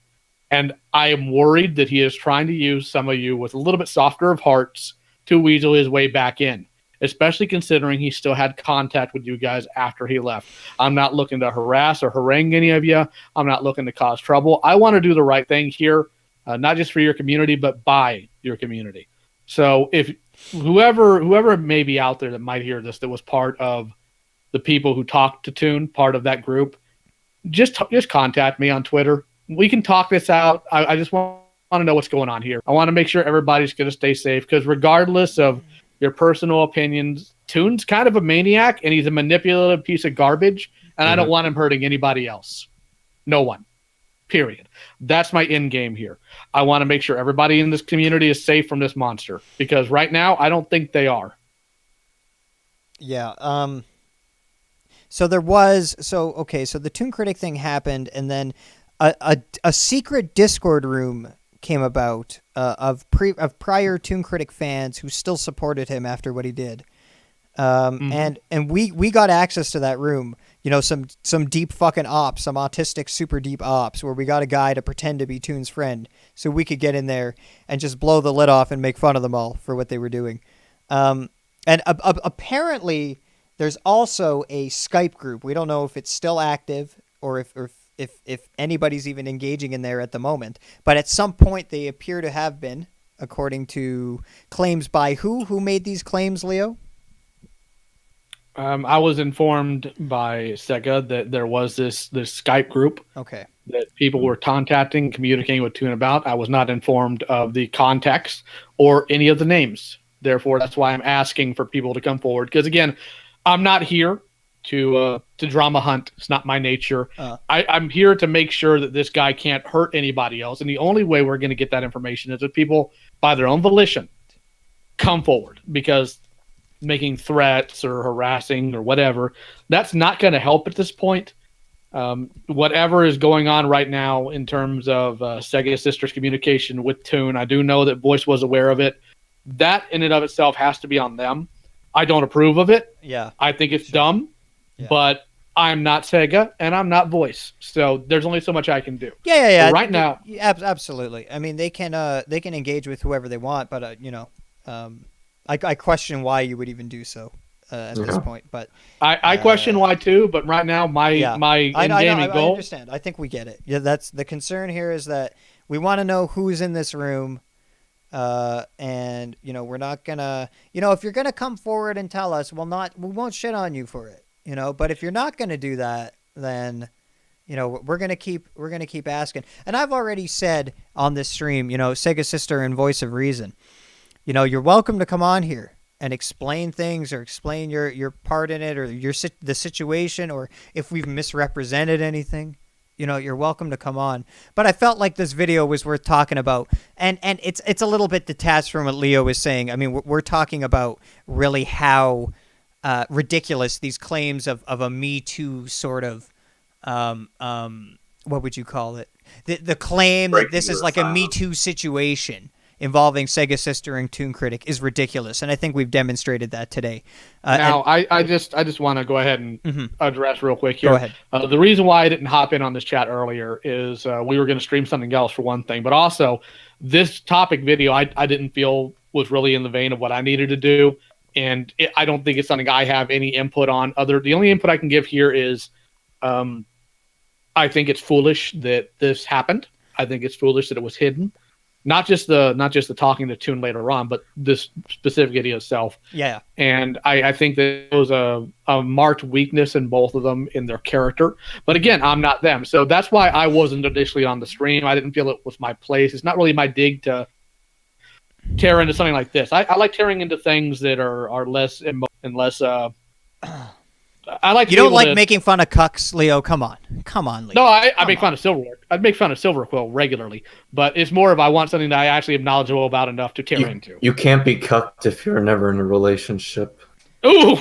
and I am worried that he is trying to use some of you with a little bit softer of hearts to weasel his way back in, especially considering he still had contact with you guys after he left. I'm not looking to harass or harangue any of you. I'm not looking to cause trouble. I want to do the right thing here, not just for your community, but by your community. So if whoever may be out there that might hear this, that was part of the people who talked to Toon, part of that group, just contact me on Twitter. We can talk this out. I just want to know what's going on here. I want to make sure everybody's going to stay safe, because regardless of your personal opinions, Toon's kind of a maniac, and he's a manipulative piece of garbage, and I don't want him hurting anybody else. No one. Period. That's my end game here. I want to make sure everybody in this community is safe from this monster, because right now I don't think they are. Yeah. So the Toon Critic thing happened, and then a secret Discord room came about of prior Toon Critic fans who still supported him after what he did. And we got access to that room, you know, some deep fucking ops, some autistic super deep ops, where we got a guy to pretend to be Toon's friend so we could get in there and just blow the lid off and make fun of them all for what they were doing. And apparently there's also a Skype group. We don't know if it's still active or if anybody's even engaging in there at the moment, but at some point they appear to have been, according to claims by who made these claims, Leo? I was informed by Sega that there was this Skype group that people were contacting, communicating with Toon about. I was not informed of the context or any of the names. Therefore, that's why I'm asking for people to come forward. Because again, I'm not here to drama hunt. It's not my nature. I'm here to make sure that this guy can't hurt anybody else. And the only way we're going to get that information is if people, by their own volition, come forward. Because making threats or harassing or whatever, that's not going to help at this point. Whatever is going on right now in terms of Sega Sister's communication with Toon, I do know that Voice was aware of it. That in and of itself has to be on them. I don't approve of it. Yeah. I think it's dumb, but I'm not Sega and I'm not Voice. So there's only so much I can do. Yeah. But right now. Absolutely. I mean, they can engage with whoever they want, but I question why you would even do so. at this point. But I question why too. But right now, my in-gaming goal. I understand. I think we get it. Yeah, that's the concern here is that we want to know who's in this room. And we're not gonna, if you're gonna come forward and tell us, we won't shit on you for it, but if you're not gonna do that, then, we're gonna keep asking. And I've already said on this stream, Sega Sister and Voice of Reason, you're welcome to come on here and explain things or explain your part in it or the situation, or if we've misrepresented anything. You're welcome to come on. But I felt like this video was worth talking about. And it's a little bit detached from what Leo was saying. I mean, we're talking about really how ridiculous these claims of a Me Too sort of, what would you call it? The claim that this is like a Me Too situation involving Sega Sister and Toon Critic is ridiculous, and I think we've demonstrated that today. I just want to go ahead and address real quick here. Go ahead. The reason why I didn't hop in on this chat earlier is we were going to stream something else for one thing, but also this topic video I didn't feel was really in the vein of what I needed to do, and I don't think it's something I have any input on. The only input I can give here is I think it's foolish that this happened. I think it's foolish that it was hidden. Not just the talking to Toon later on, but this specific video itself. Yeah. And I think that there was a marked weakness in both of them in their character. But again, I'm not them. So that's why I wasn't initially on the stream. I didn't feel it was my place. It's not really my dig to tear into something like this. I like tearing into things that are less and less I like. You don't like making fun of cucks, Leo? Come on, Leo. No, I make fun of Silverwork. I'd make fun of Silverquill regularly, but it's more of I want something that I actually am knowledgeable about enough to tear into. You can't be cucked if you're never in a relationship. Ooh,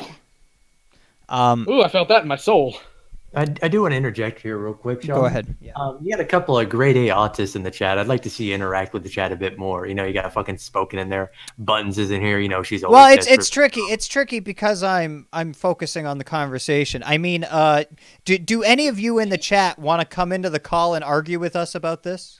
I felt that in my soul. I do want to interject here real quick, Sean. Go ahead. Yeah. You got a couple of grade A autists in the chat. I'd like to see you interact with the chat a bit more. You got fucking Spoken in there. Buttons is in here. She's always. Well, it's tricky. It's tricky because I'm focusing on the conversation. I mean, do any of you in the chat want to come into the call and argue with us about this?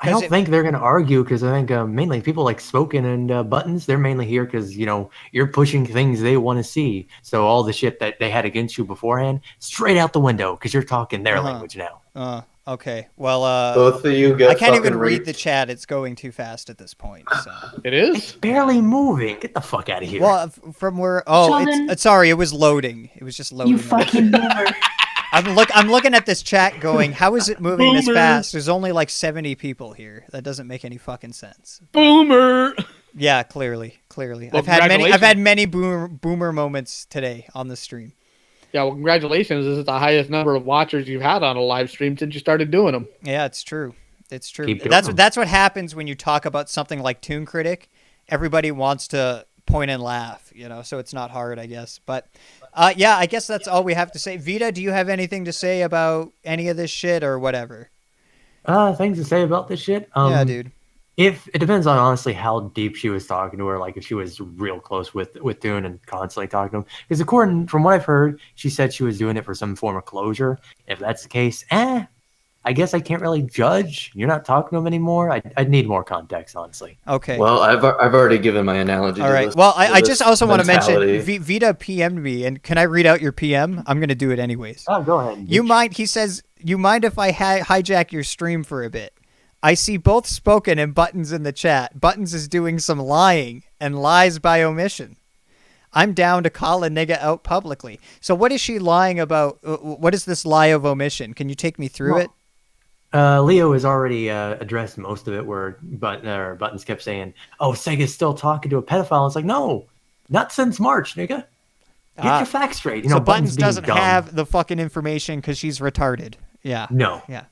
I don't think they're going to argue because I think mainly people like Spoken and Buttons, they're mainly here because, you're pushing things they want to see. So all the shit that they had against you beforehand, straight out the window because you're talking their language now. Okay. Well, both of you get I can't even read read the chat. It's going too fast at this point. So. It is? It's barely moving. Get the fuck out of here. Well, from where... Oh, it's sorry. It was loading. It was just loading. You fucking boomer. I'm looking at this chat going, how is it moving this fast? There's only like 70 people here. That doesn't make any fucking sense. Boomer. Yeah, clearly. Well, I've had many boomer moments today on the stream. Yeah, well, congratulations. This is the highest number of watchers you've had on a live stream since you started doing them. Yeah, it's true. That's what happens when you talk about something like Toon Critic. Everybody wants to point and laugh, so it's not hard, I guess. But yeah, I guess that's all we have to say. Vita, do you have anything to say about any of this shit or whatever? Things to say about this shit? Yeah, dude. If it depends on honestly how deep she was talking to her, like if she was real close with Toon and constantly talking to him. Because according from what I've heard, she said she was doing it for some form of closure. If that's the case, I guess I can't really judge. You're not talking to him anymore. I'd need more context, honestly. Okay. Well, I've already given my analogy. All right. Well, I just also want to mention Vita PM'd me, and can I read out your PM? I'm going to do it anyways. Oh, go ahead. He says, you mind if I hijack your stream for a bit? I see both Spoken and Buttons in the chat. Buttons is doing some lying and lies by omission. I'm down to call a nigga out publicly. So what is she lying about? What is this lie of omission? Can you take me through it? Leo has already addressed most of it where Buttons kept saying, oh, Sega's still talking to a pedophile. It's like, no, not since March, nigga. Get your facts straight. So Buttons doesn't have the fucking information because she's retarded. Yeah. No. Yeah.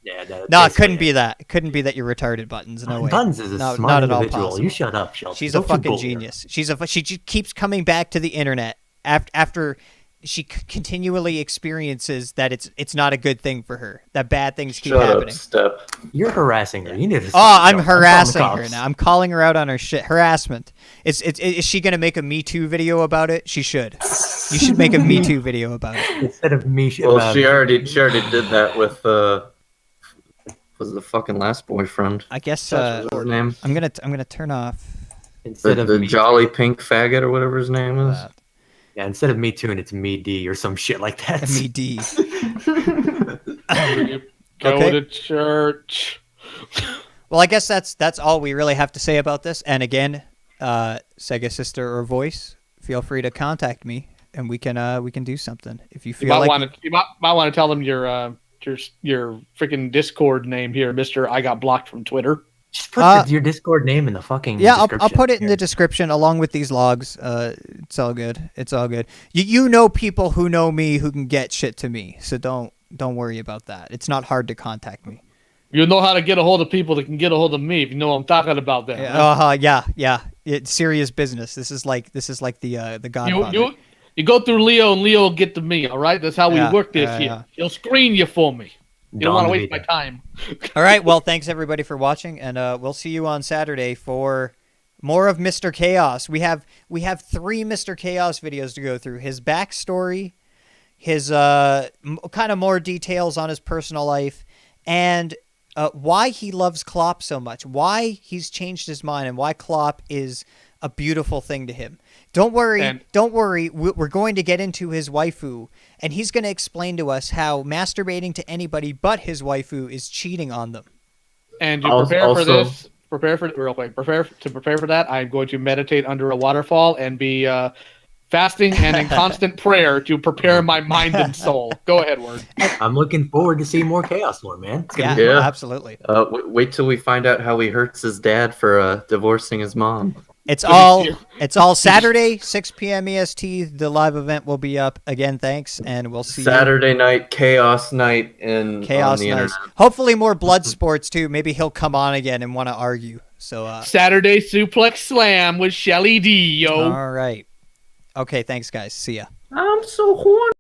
No, it couldn't be that. It couldn't be that you're retarded, Buttons. No way. Buttons is a smart individual. You shut up, Shelby. She's a fucking genius. She just keeps coming back to the internet after she continually experiences that it's not a good thing for her. That bad things keep happening. Step. You're harassing her. You need to. I'm harassing her now. I'm calling her out on her shit. Harassment. Is she gonna make a Me Too video about it? She should. You should make a Me Too video about it instead of me. Well, she already did that with was the fucking last boyfriend. I guess. What was his name? I'm gonna turn off. Instead of the jolly pink faggot or whatever his name is. Yeah, instead of me tune, it's me D or some shit like that. Me D. Go Okay. to church. Well, I guess that's all we really have to say about this. And again, Sega Sister or Voice, feel free to contact me, and we can do something if you You feel might like. want to tell them your freaking Discord name here, Mister. I got blocked from Twitter. Just put your Discord name in the fucking Yeah, description. I'll put it in the description along with these logs. It's all good. It's all good. You know people who know me who can get shit to me, so don't worry about that. It's not hard to contact me. You know how to get a hold of people that can get a hold of me. If you know what I'm talking about, then. Yeah. It's serious business. This is like the Godfather. You go through Leo, and Leo will get to me. All right, that's how we work this here. Yeah. He'll screen you for me. You don't want to waste my time. All right. Well, thanks everybody for watching, and we'll see you on Saturday for more of Mr. Chaos. We have 3 Mr. Chaos videos to go through. His backstory, his kind of more details on his personal life, and why he loves Klopp so much, why he's changed his mind, and why Klopp is a beautiful thing to him. Don't worry. We're going to get into his waifu, and he's going to explain to us how masturbating to anybody but his waifu is cheating on them. And to prepare for that, I'm going to meditate under a waterfall and be fasting and in constant prayer to prepare my mind and soul. Go ahead, Word. I'm looking forward to seeing more Chaos Lore, man. Yeah. Absolutely. Wait till we find out how he hurts his dad for divorcing his mom. It's all Saturday, 6 p.m. EST. The live event will be up again. Thanks, and we'll see Saturday night, Chaos Night on the internet. Hopefully more blood sports too. Maybe he'll come on again and want to argue. So Saturday Suplex Slam with Shelly D, yo. All right. Okay, thanks guys. See ya. I'm so horny.